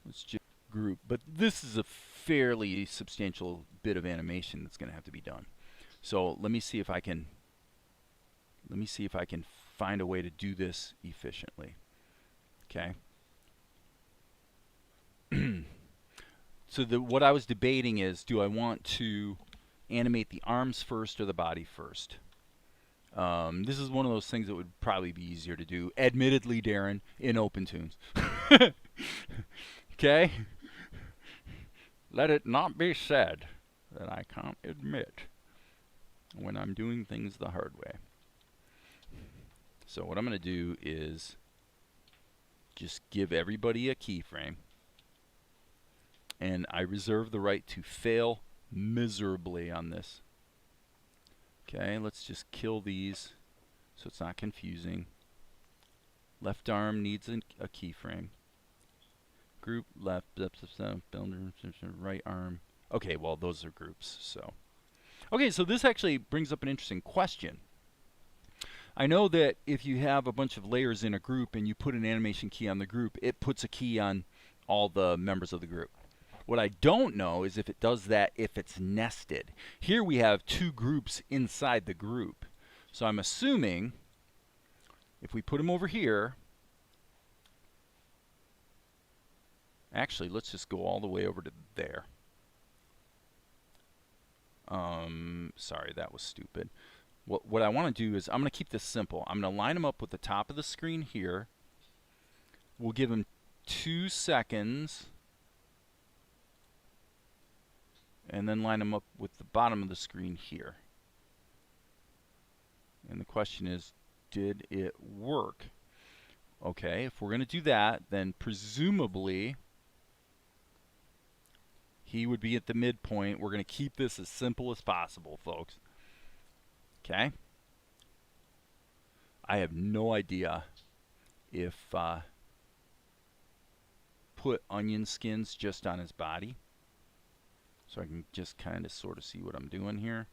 let's just group. But this is a fairly substantial bit of animation that's going to have to be done. So let me see if I can find a way to do this efficiently. Okay. So what I was debating is, do I want to animate the arms first or the body first? This is one of those things that would probably be easier to do, admittedly, Darren, in OpenToonz. Okay? Let it not be said that I can't admit when I'm doing things the hard way. So what I'm going to do is just give everybody a keyframe. And I reserve the right to fail miserably on this. Okay, let's just kill these so it's not confusing. Left arm needs a keyframe. Group left, right arm. Okay, well, those are groups. So, okay, so this actually brings up an interesting question. I know that if you have a bunch of layers in a group and you put an animation key on the group, it puts a key on all the members of the group. What I don't know is if it does that if it's nested. Here we have two groups inside the group. So I'm assuming if we put them over here, actually let's just go all the way over to there. Sorry, that was stupid. What I want to do is I'm going to keep this simple. I'm going to line them up with the top of the screen here. We'll give them 2 seconds. And then line them up with the bottom of the screen here. And the question is, did it work? Okay, if we're going to do that, then presumably he would be at the midpoint. We're going to keep this as simple as possible, folks. Okay? I have no idea if put onion skins just on his body. So I can just kind of sort of see what I'm doing here.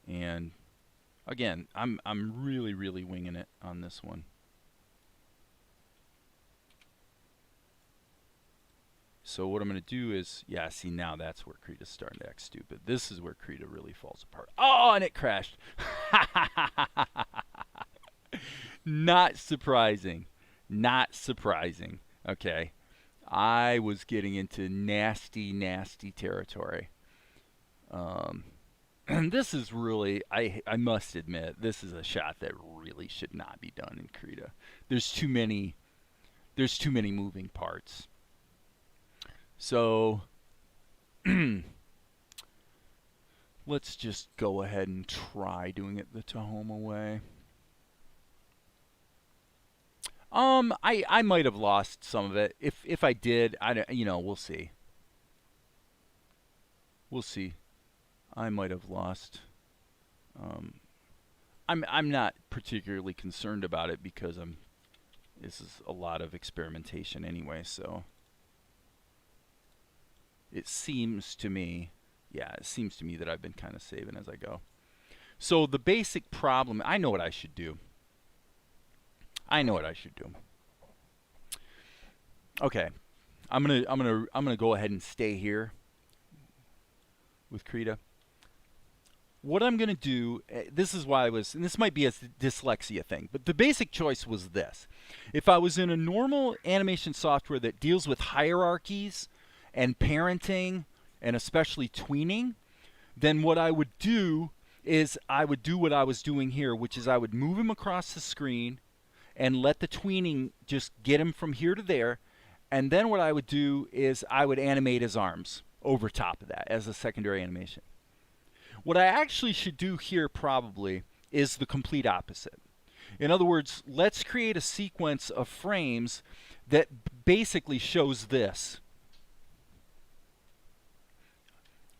And again, I'm really winging it on this one. So what I'm going to do is, yeah, see, now that's where Krita's starting to act stupid. This is where Krita really falls apart. Oh, and it crashed. Not surprising. Not surprising. Okay. I was getting into nasty territory. And this is really, I must admit, this is a shot that really should not be done in Krita. There's too many moving parts. So let's just go ahead and try doing it the Tahoma way. I might have lost some of it. If I did, I don't, we'll see. We'll see. I might have lost. I'm not particularly concerned about it because this is a lot of experimentation anyway, so it seems to me, that I've been kind of saving as I go. So the basic problem, I know what I should do. Okay, I'm gonna go ahead and stay here with Krita. What I'm gonna do, this is why and this might be a dyslexia thing, but the basic choice was this. If I was in a normal animation software that deals with hierarchies and parenting and especially tweening, then what I would do is I would do what I was doing here, which is I would move him across the screen and let the tweening just get him from here to there. And then what I would do is I would animate his arms over top of that as a secondary animation. What I actually should do here probably is the complete opposite. In other words, let's create a sequence of frames that basically shows this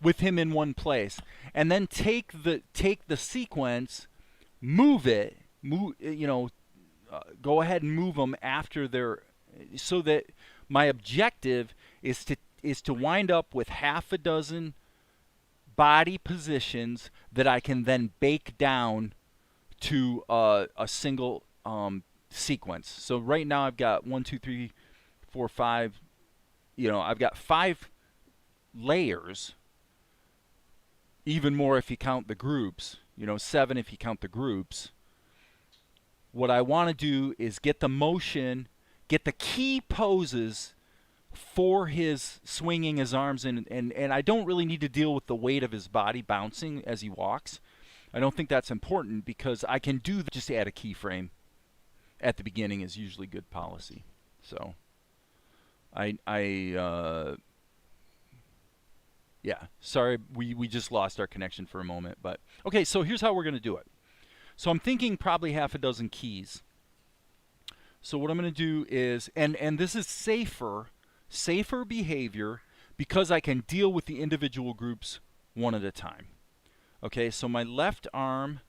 with him in one place, and then take the sequence, move it, go ahead and move them after they're, so that my objective is to wind up with half a dozen body positions that I can then bake down to a single sequence. So right now I've got 1, 2, 3, 4, 5. I've got 5 layers. Even more if you count the groups. 7 if you count the groups. What I want to do is get the motion, get the key poses for his swinging his arms, and I don't really need to deal with the weight of his body bouncing as he walks. I don't think that's important because I can do just add a keyframe at the beginning is usually good policy. So yeah, sorry, we just lost our connection for a moment, but okay, so here's how we're going to do it. So I'm thinking probably half a dozen keys. So what I'm going to do is, and this is safer behavior because I can deal with the individual groups one at a time. Okay, so my left arm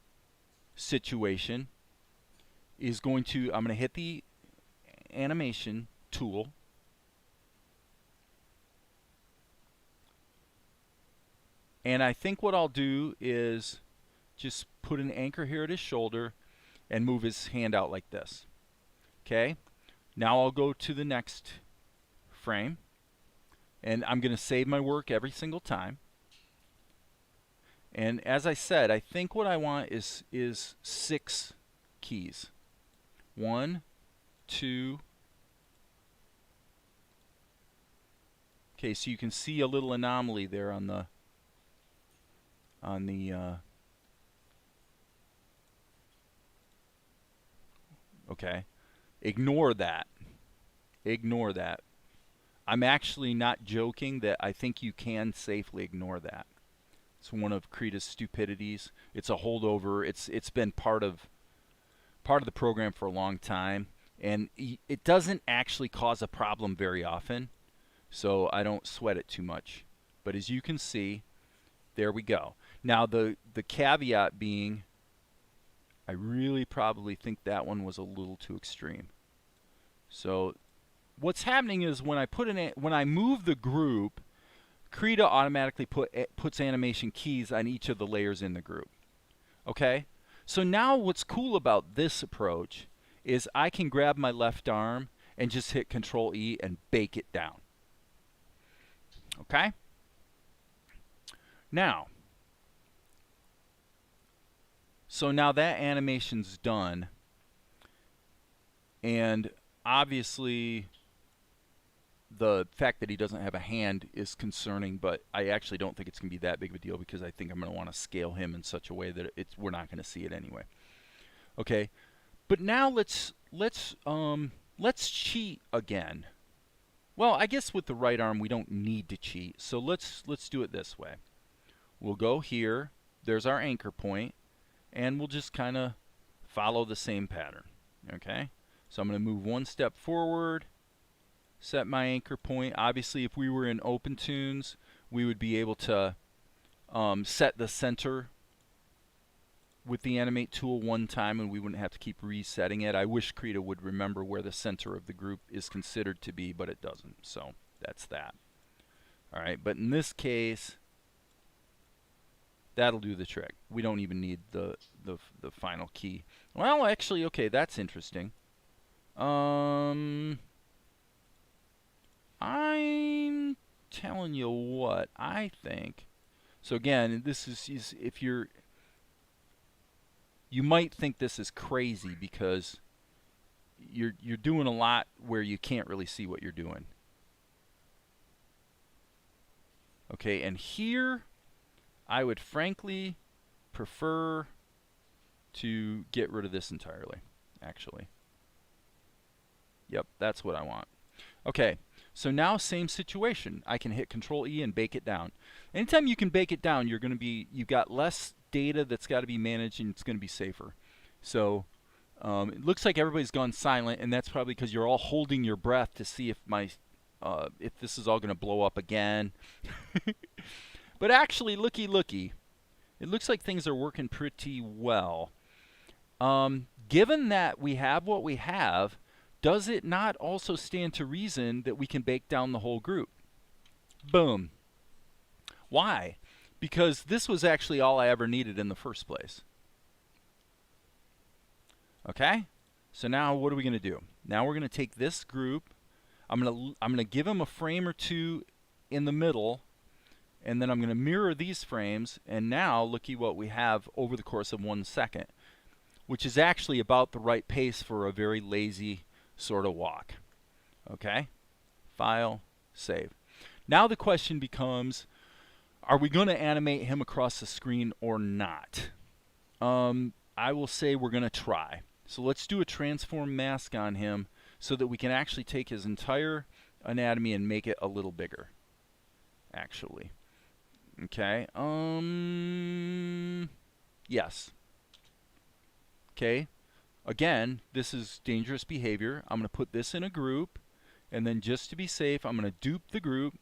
situation is I'm going to hit the animation tool. And I think what I'll do is just put an anchor here at his shoulder and move his hand out like this. Okay, now I'll go to the next frame, and I'm going to save my work every single time. And as I said, I think what I want is 6 keys. 1, 2, Okay, so you can see a little anomaly there on the okay. Ignore that. Ignore that. I'm actually not joking that I think you can safely ignore that. It's one of Krita's stupidities. It's a holdover. It's been part of the program for a long time, and it doesn't actually cause a problem very often, so I don't sweat it too much. But as you can see, there we go. Now the caveat being, I really probably think that one was a little too extreme. So what's happening is when I move the group, Krita automatically puts animation keys on each of the layers in the group. Okay? So now what's cool about this approach is I can grab my left arm and just hit Control E and bake it down. Okay? Now, so now that animation's done, and obviously the fact that he doesn't have a hand is concerning, but I actually don't think it's going to be that big of a deal because I think I'm going to want to scale him in such a way that we're not going to see it anyway. Okay, but now let's cheat again. Well, I guess with the right arm we don't need to cheat, so let's do it this way. We'll go here. There's our anchor point, and we'll just kind of follow the same pattern. Okay, so I'm going to move one step forward. Set my anchor point. Obviously, if we were in OpenToonz, we would be able to set the center with the Animate tool one time, and we wouldn't have to keep resetting it. I wish Krita would remember where the center of the group is considered to be, but it doesn't. So that's that. All right, but in this case, that'll do the trick. We don't even need the final key. Well, actually, okay, that's interesting. I'm telling you what I think. So again, this is if you might think this is crazy because you're doing a lot where you can't really see what you're doing. Okay, and here I would frankly prefer to get rid of this entirely, actually. Yep, that's what I want. Okay, so now same situation. I can hit Control E and bake it down. Anytime you can bake it down, you've got less data that's got to be managed, and it's going to be safer. So it looks like everybody's gone silent, and that's probably because you're all holding your breath to see if if this is all going to blow up again. But actually, looky, it looks like things are working pretty well. Given that we have what we have, does it not also stand to reason that we can bake down the whole group? Boom. Why? Because this was actually all I ever needed in the first place. Okay? So now what are we going to do? Now we're going to take this group. I'm going to give them a frame or two in the middle, and then I'm going to mirror these frames, and now looky what we have over the course of 1 second, which is actually about the right pace for a very lazy sort of walk. Okay? File, save. Now the question becomes, are we going to animate him across the screen or not? I will say we're going to try. So let's do a transform mask on him so that we can actually take his entire anatomy and make it a little bigger, actually. Okay? Yes. Okay? Again, this is dangerous behavior. I'm going to put this in a group, and then just to be safe, I'm going to dupe the group,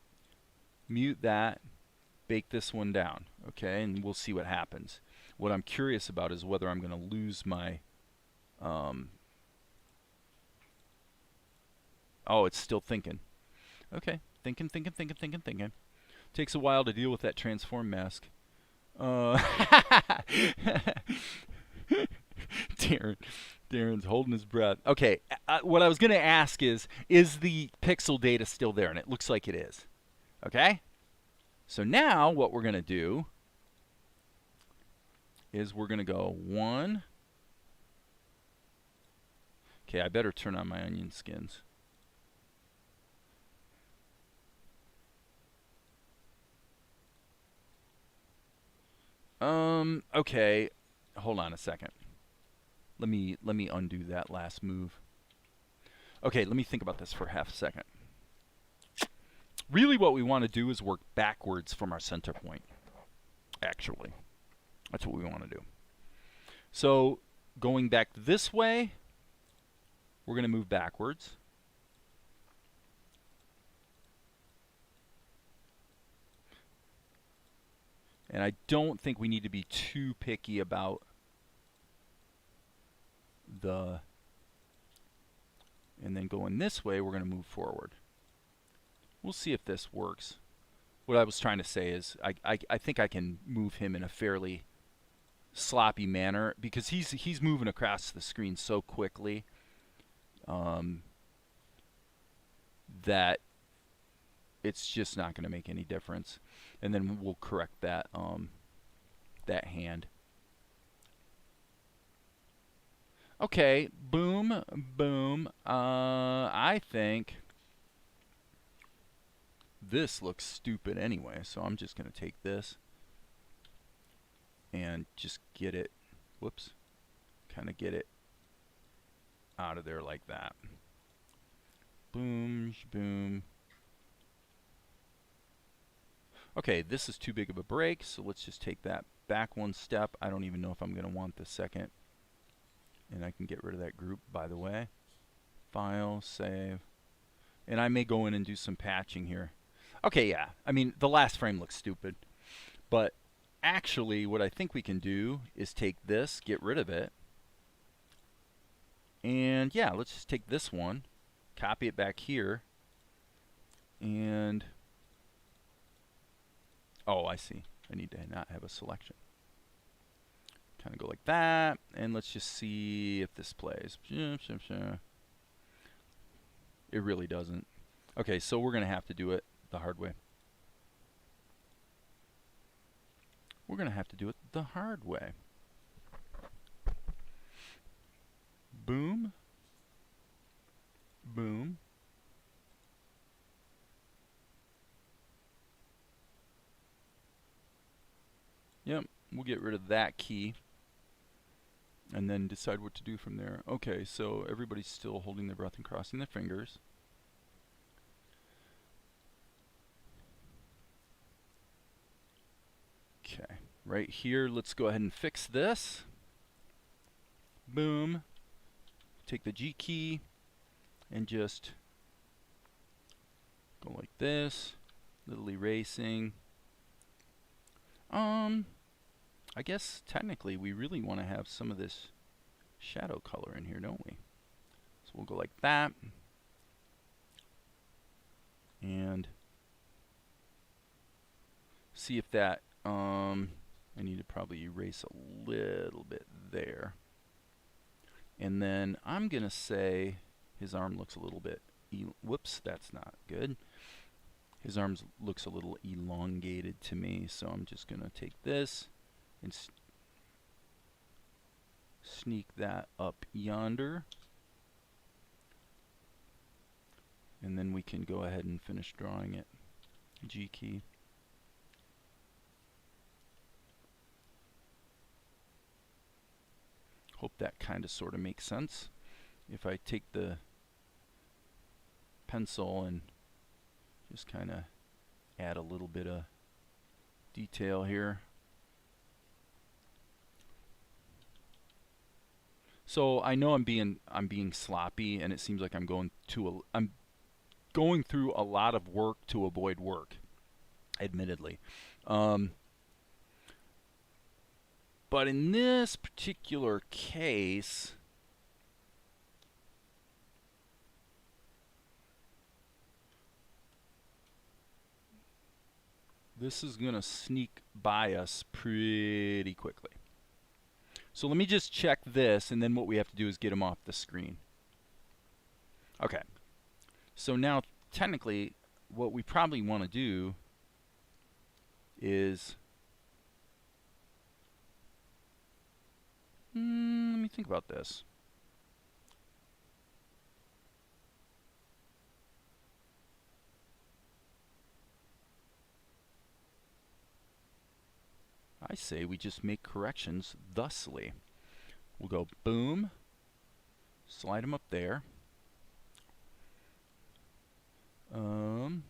mute that, bake this one down. Okay? And we'll see what happens. What I'm curious about is whether I'm going to lose my... oh, it's still thinking. Okay. Thinking. Takes a while to deal with that transform mask. Darren's holding his breath. Okay, what I was going to ask is the pixel data still there? And it looks like it is. Okay? So now what we're going to do is we're going to go 1. Okay, I better turn on my onion skins. Okay. Hold on a second. Let me undo that last move. Okay, let me think about this for half a second. Really what we want to do is work backwards from our center point. Actually, that's what we want to do. So going back this way, we're going to move backwards. And I don't think we need to be too picky about the... And then going this way, we're going to move forward. We'll see if this works. What I was trying to say is I think I can move him in a fairly sloppy manner because he's moving across the screen so quickly that it's just not going to make any difference. And then we'll correct that that hand. Okay, boom, boom. I think this looks stupid anyway, so I'm just going to take this and just get it, whoops, kind of get it out of there like that. Boom, boom. Okay, this is too big of a break, so let's just take that back one step. I don't even know if I'm going to want the second. And I can get rid of that group, by the way. File, save. And I may go in and do some patching here. Okay, yeah. I mean, the last frame looks stupid. But actually, what I think we can do is take this, get rid of it. And yeah, let's just take this one, copy it back here. And, oh, I see. I need to not have a selection. Kind of go like that, and let's just see if this plays. It really doesn't. Okay, so we're going to have to do it the hard way. We're going to have to do it the hard way. Boom. Boom. Yep, we'll get rid of that key. And then decide what to do from there. Okay, so everybody's still holding their breath and crossing their fingers. Okay, right here, let's go ahead and fix this. Boom. Take the G key and just go like this. Little erasing. I guess technically we really want to have some of this shadow color in here, don't we? So we'll go like that. And see if that, I need to probably erase a little bit there. And then I'm going to say his arm looks a little bit, whoops, that's not good. His arm looks a little elongated to me, so I'm just going to take this and sneak that up yonder. And then we can go ahead and finish drawing it. G key. Hope that kind of sort of makes sense. If I take the pencil and just kind of add a little bit of detail here. So I know I'm being sloppy, and it seems like I'm going through a lot of work to avoid work, admittedly. But in this particular case, this is going to sneak by us pretty quickly. So let me just check this, and then what we have to do is get him off the screen. Okay. So now, technically, what we probably want to do is... let me think about this. I say we just make corrections thusly. We'll go boom, slide him up there. I'm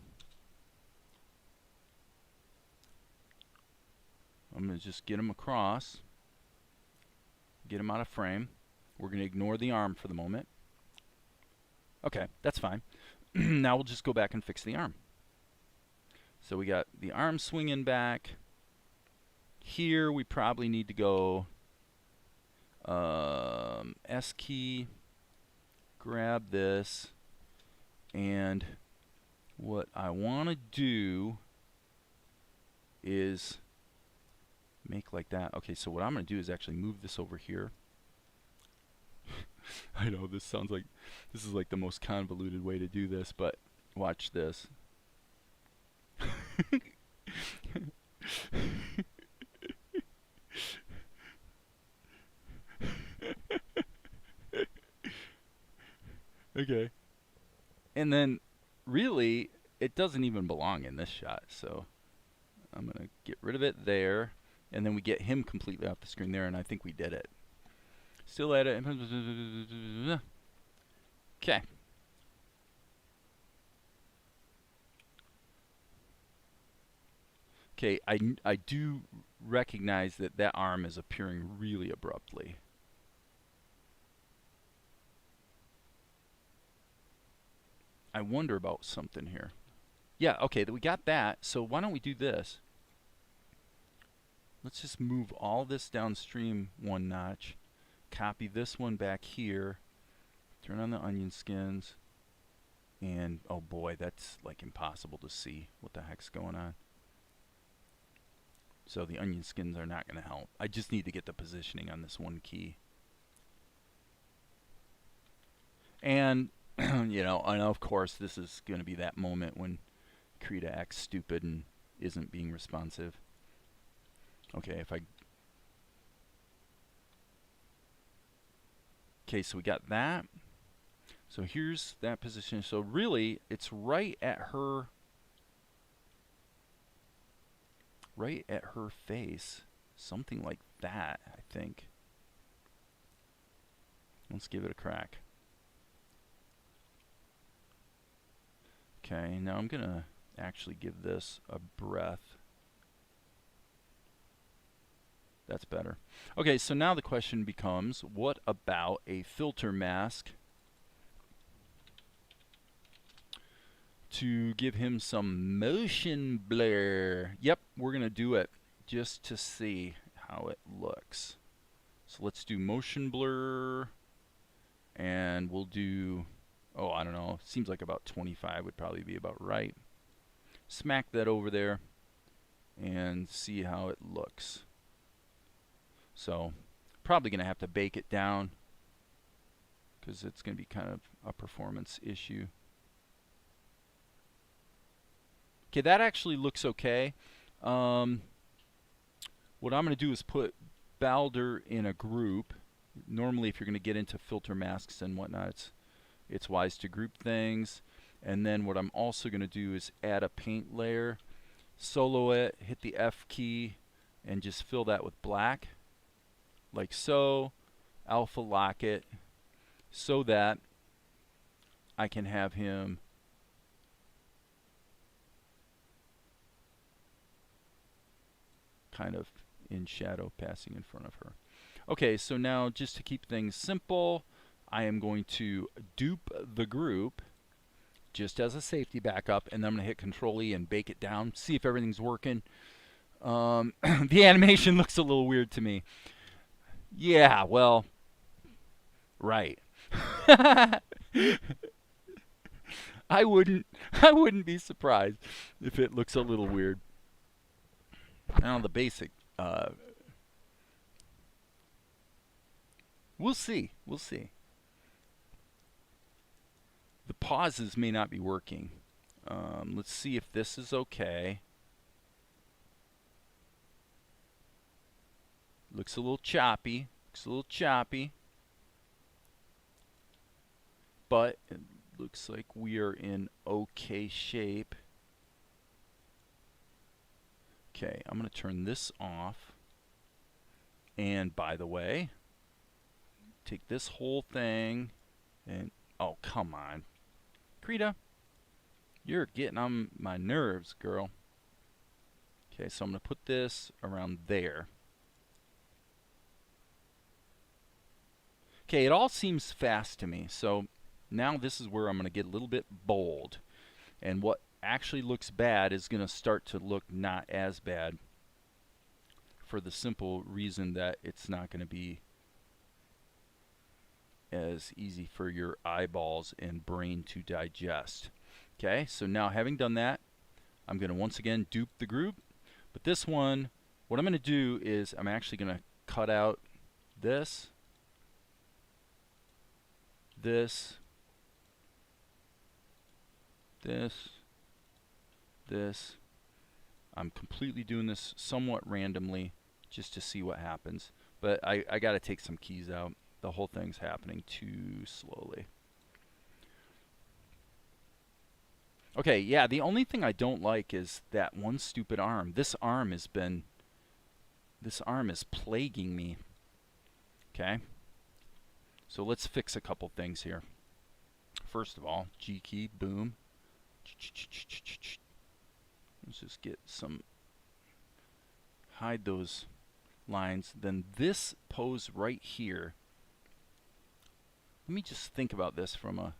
going to just get him across, get him out of frame. We're going to ignore the arm for the moment. Okay, that's fine. Now we'll just go back and fix the arm. So we got the arm swinging back. Here we probably need to go S key, grab this, and what I want to do is make like that. Okay, so what I'm going to do is actually move this over here. I know this sounds like this is like the most convoluted way to do this, but watch this. Okay. And then really it doesn't even belong in this shot, so I'm going to get rid of it there, and then we get him completely off the screen there, and I think we did it. Still at it. Okay. Okay, I do recognize that that arm is appearing really abruptly. I wonder about something here. Yeah, okay, we got that. So why don't we do this? Let's just move all this downstream one notch. Copy this one back here. Turn on the onion skins. And oh boy, that's like impossible to see what the heck's going on. So the onion skins are not going to help. I just need to get the positioning on this one key. And you know, and of course this is going to be that moment when Krita acts stupid and isn't being responsive. Okay, if I... Okay, so we got that. So here's that position. So really, it's right at her face. Something like that, I think. Let's give it a crack. Okay, now I'm gonna actually give this a breath. That's better. Okay, so now the question becomes, what about a filter mask to give him some motion blur? Yep, we're going to do it just to see how it looks. So let's do motion blur, and we'll do, oh, I don't know, seems like about 25 would probably be about right. Smack that over there and see how it looks. So probably going to have to bake it down because it's going to be kind of a performance issue. Okay, that actually looks okay. What I'm going to do is put Balder in a group. Normally if you're going to get into filter masks and whatnot, it's wise to group things. And then what I'm also going to do is add a paint layer, solo it, hit the F key, and just fill that with black. Like so, alpha lock it so that I can have him kind of in shadow passing in front of her. Okay, so now just to keep things simple, I am going to dupe the group just as a safety backup, and then I'm going to hit Control E and bake it down, see if everything's working. The animation looks a little weird to me. Yeah, well, right. I wouldn't be surprised if it looks a little weird. Now the basic, we'll see. The pauses may not be working. Let's see if this is okay. Looks a little choppy. But it looks like we are in okay shape. Okay, I'm going to turn this off. And by the way, take this whole thing and, oh, come on. Krita, you're getting on my nerves, girl. Okay, so I'm going to put this around there. Okay, it all seems fast to me. So now this is where I'm going to get a little bit bold. And what actually looks bad is going to start to look not as bad, for the simple reason that it's not going to be as easy for your eyeballs and brain to digest. Okay, so now having done that, I'm going to once again dupe the group. But this one, what I'm going to do is I'm actually going to cut out this, this, this, this. I'm completely doing this somewhat randomly just to see what happens. But I got to take some keys out. The whole thing's happening too slowly. Okay, yeah, the only thing I don't like is that one stupid arm. This arm is plaguing me. Okay? So let's fix a couple things here. First of all, G key, boom. Let's just get some, hide those lines. Then this pose right here. Let me just think about this from a,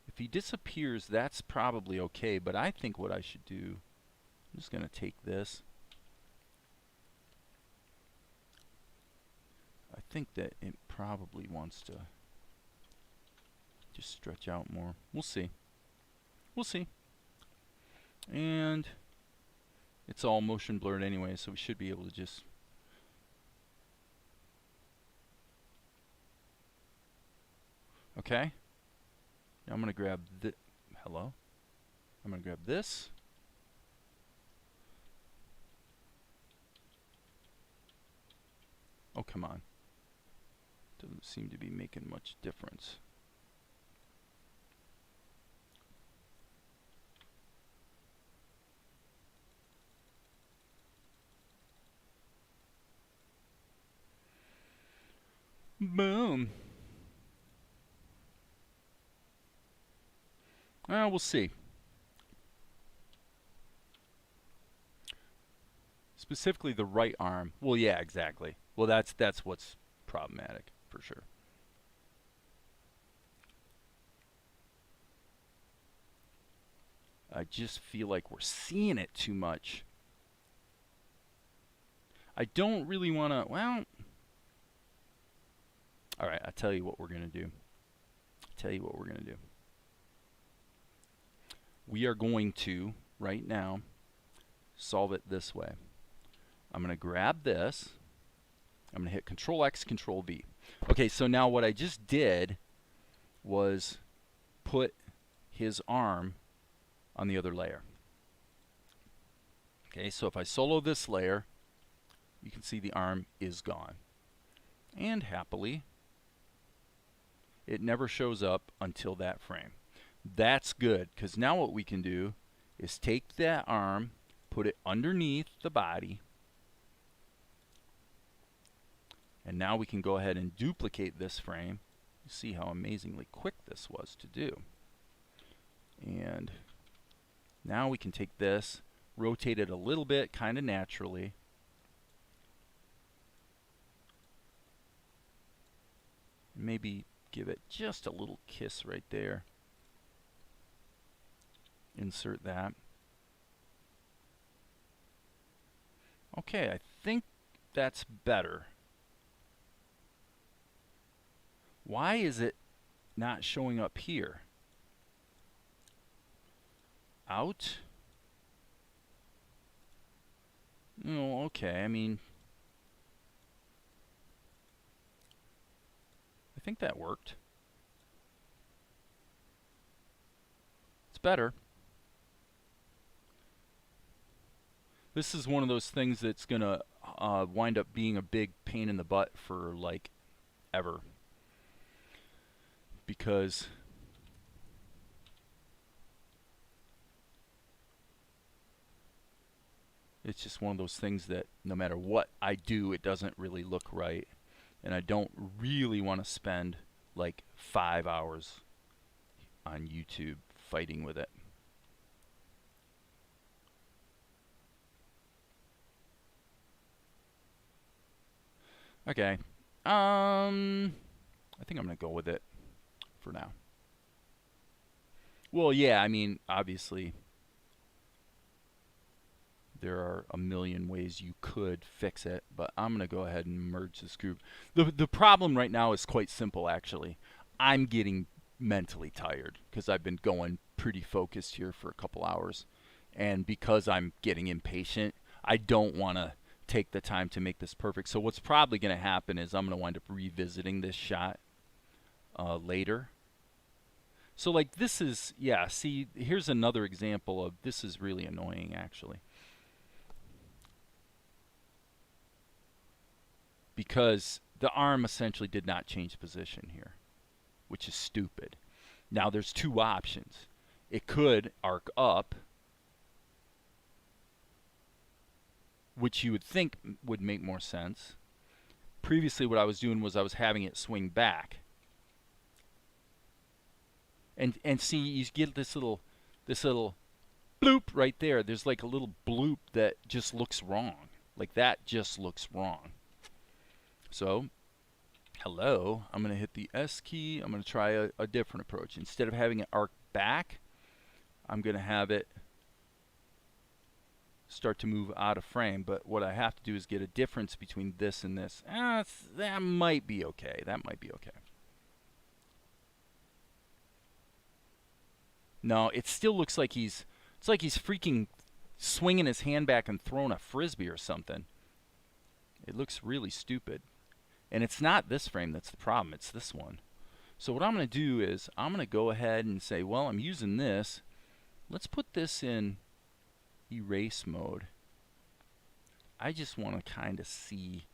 if he disappears, that's probably okay, but I think what I should do, I'm just going to take this. I think that it probably wants to just stretch out more. We'll see. We'll see. And it's all motion blurred anyway, so we should be able to just, okay. Now I'm going to grab this. Hello? I'm going to grab this. Oh, come on. Doesn't seem to be making much difference. Boom. We'll see. Specifically the right arm. Well, yeah, exactly. Well, that's what's problematic for sure. I just feel like we're seeing it too much. I don't really want to, well, all right, I'll tell you what we're going to do. We are going to, right now, solve it this way. I'm going to grab this. I'm going to hit Control X, Control V. Okay, so now what I just did was put his arm on the other layer. Okay, so if I solo this layer, you can see the arm is gone. And happily, it never shows up until that frame. That's good, because now what we can do is take that arm, put it underneath the body, and now we can go ahead and duplicate this frame. You see how amazingly quick this was to do. And now we can take this, rotate it a little bit, kind of naturally. Maybe give it just a little kiss right there. Insert that. Okay, I think that's better. Why is it not showing up here? Out? Oh, okay, I mean, I think that worked. It's better. This is one of those things that's going to wind up being a big pain in the butt for, like, ever. Because It's just one of those things that no matter what I do, it doesn't really look right. And I don't really want to spend like 5 hours on YouTube fighting with it. Okay. I think I'm going to go with it for now. Well, yeah, I mean, obviously, there are a million ways you could fix it, but I'm going to go ahead and merge this group. The problem right now is quite simple, actually. I'm getting mentally tired because I've been going pretty focused here for a couple hours. And because I'm getting impatient, I don't want to take the time to make this perfect. So what's probably going to happen is I'm going to wind up revisiting this shot later. So like this is, yeah, see, here's another example of this is really annoying actually. Because the arm essentially did not change position here, which is stupid. Now there's two options. It could arc up, which you would think would make more sense. Previously what I was doing was I was having it swing back. And see, you get this little bloop right there. There's like a little bloop that just looks wrong. Like that just looks wrong. So, hello, I'm going to hit the S key. I'm going to try a different approach. Instead of having it arc back, I'm going to have it start to move out of frame. But what I have to do is get a difference between this and this. That might be okay. That might be okay. No, it still looks like it's like he's freaking swinging his hand back and throwing a frisbee or something. It looks really stupid. And it's not this frame that's the problem, it's this one. So what I'm going to do is I'm going to go ahead and say, well, I'm using this. Let's put this in erase mode. I just want to kind of see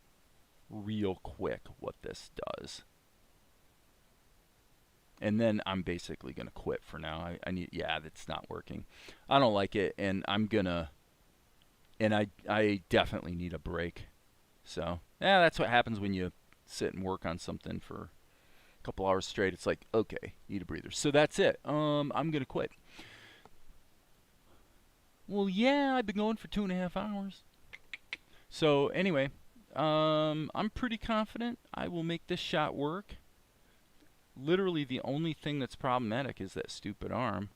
real quick what this does. And then I'm basically going to quit for now. I need, yeah, that's not working. I don't like it, and I'm going to, and I definitely need a break. So, yeah, that's what happens when you sit and work on something for a couple hours straight. It's like, okay, need a breather. So that's it. I'm going to quit. Well, yeah, I've been going for 2.5 hours. So, anyway, I'm pretty confident I will make this shot work. Literally the only thing that's problematic is that stupid arm.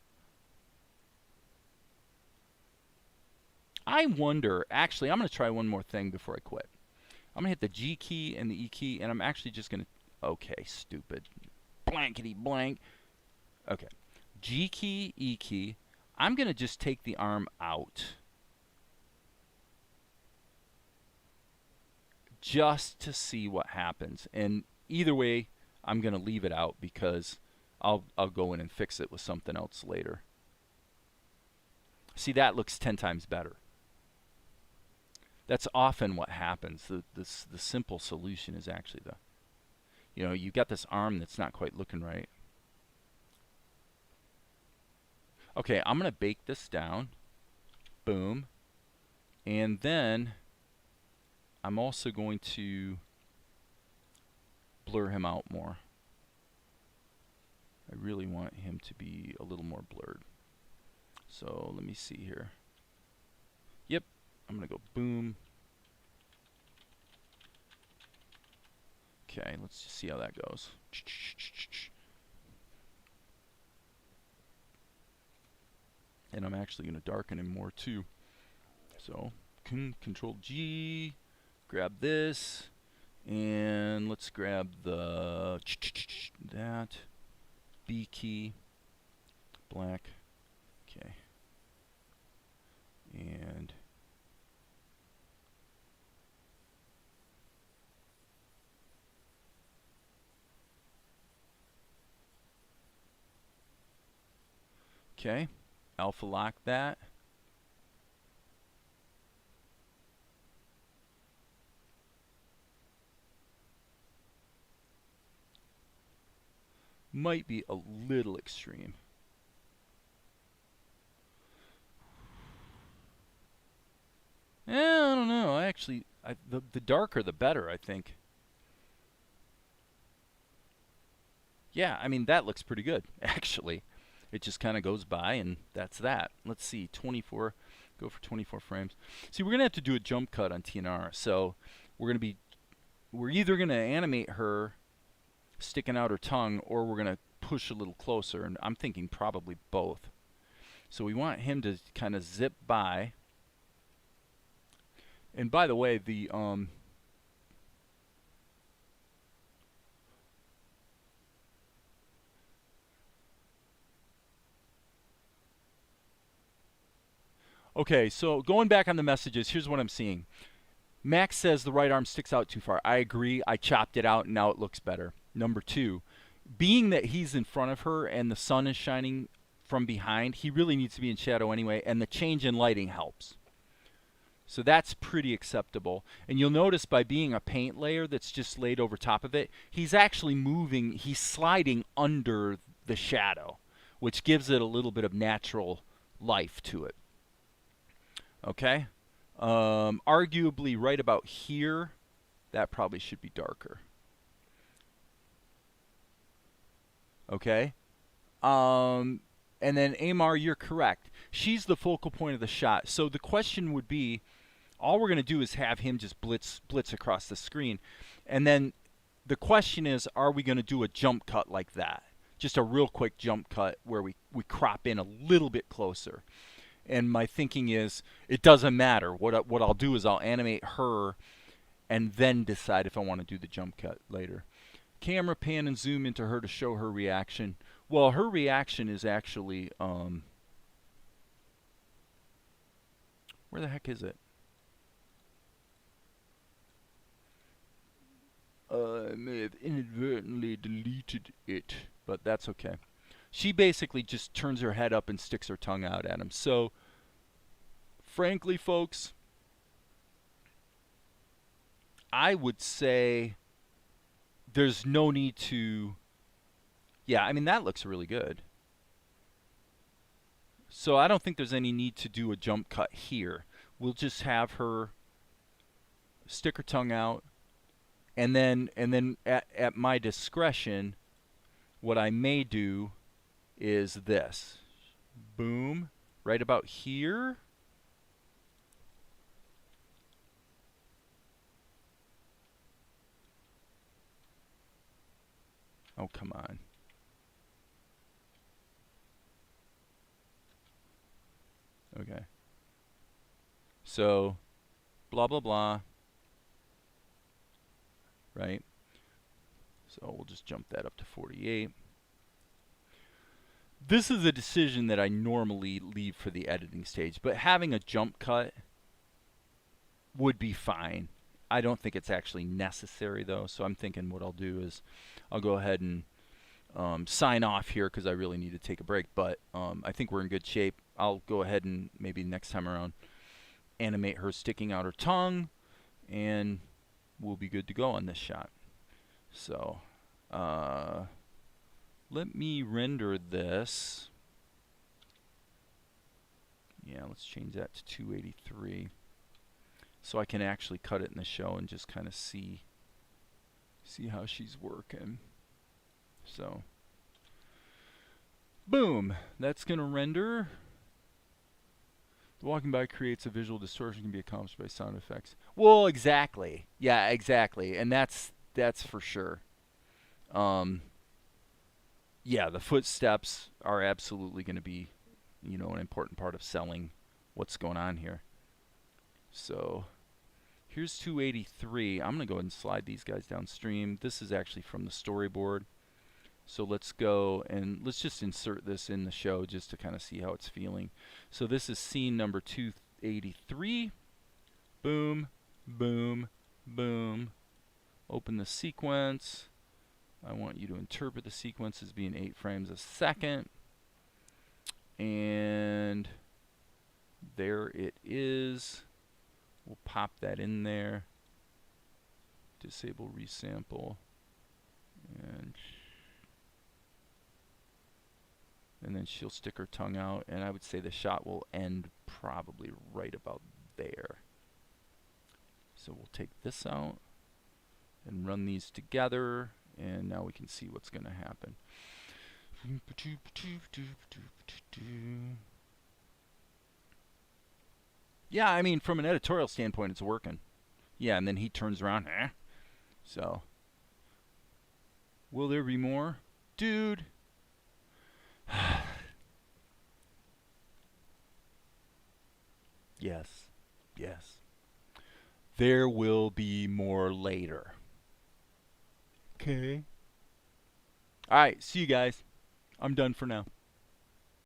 I wonder, actually, I'm going to try one more thing before I quit. I'm going to hit the G key and the E key, and I'm actually just going to, okay, stupid, blankety blank. Okay, G key, E key. I'm going to just take the arm out. Just to see what happens. And either way, I'm going to leave it out because I'll go in and fix it with something else later. See, that looks 10 times better. That's often what happens. The simple solution is actually the, you know, you've got this arm that's not quite looking right. Okay, I'm going to bake this down. Boom. And then I'm also going to blur him out more. I really want him to be a little more blurred. So let me see here. Yep, I'm going to go boom. Okay, let's just see how that goes. And I'm actually going to darken him more too. So Control G, grab this. And let's grab the that B key, black, okay, and okay, alpha lock that. Might be a little extreme. I don't know. The darker the better, I think. Yeah, I mean, that looks pretty good, actually. It just kind of goes by, and that's that. Let's see, 24, go for 24 frames. See, we're going to have to do a jump cut on TNR, so we're either going to animate her sticking out her tongue, or we're going to push a little closer, and I'm thinking probably both. So we want him to kind of zip by. And by the way, okay, so going back on the messages, here's what I'm seeing. Max says the right arm sticks out too far. I agree. I chopped it out, and now it looks better. Number two, being that he's in front of her and the sun is shining from behind, he really needs to be in shadow anyway, and the change in lighting helps. So that's pretty acceptable. And you'll notice by being a paint layer that's just laid over top of it, he's actually moving, he's sliding under the shadow, which gives it a little bit of natural life to it. Okay? Arguably right about here, that probably should be darker. Okay? And then Amar, you're correct. She's the focal point of the shot. So the question would be, all we're going to do is have him just blitz across the screen. And then the question is, are we going to do a jump cut like that? Just a real quick jump cut where we crop in a little bit closer. And my thinking is, it doesn't matter. What I'll do is I'll animate her and then decide if I want to do the jump cut later. Camera pan and zoom into her to show her reaction. Well, her reaction is actually, where the heck is it? I may have inadvertently deleted it, but that's okay. She basically just turns her head up and sticks her tongue out at him. So, frankly, folks, I would say there's no need to... Yeah, I mean, that looks really good. So I don't think there's any need to do a jump cut here. We'll just have her stick her tongue out, and then at my discretion, what I may do is this. Boom. Right about here. Oh, come on. Okay. So, blah, blah, blah. Right? So we'll just jump that up to 48. This is a decision that I normally leave for the editing stage, but having a jump cut would be fine. I don't think it's actually necessary, though, so I'm thinking what I'll do is I'll go ahead and sign off here because I really need to take a break, but I think we're in good shape. I'll go ahead and maybe next time around animate her sticking out her tongue, and we'll be good to go on this shot. So let me render this. Yeah, let's change that to 283 so I can actually cut it in the show and just kind of see how she's working. So, boom, that's going to render. The walking by creates a visual distortion, can be accomplished by sound effects. Well, exactly. Yeah, exactly. And that's for sure. Yeah, the footsteps are absolutely going to be, you know, an important part of selling what's going on here. So, here's 283. I'm going to go ahead and slide these guys downstream. This is actually from the storyboard. So let's go and let's just insert this in the show just to kind of see how it's feeling. So this is scene number 283. Boom, boom, boom. Open the sequence. I want you to interpret the sequence as being 8 frames a second. And there it is. We'll pop that in there. Disable resample. And then she'll stick her tongue out, and I would say the shot will end probably right about there. So we'll take this out and run these together, and now we can see what's going to happen. Yeah, I mean, from an editorial standpoint, it's working. Yeah, and then he turns around. So, will there be more? Dude. Yes. Yes. There will be more later. Okay. Alright, see you guys. I'm done for now.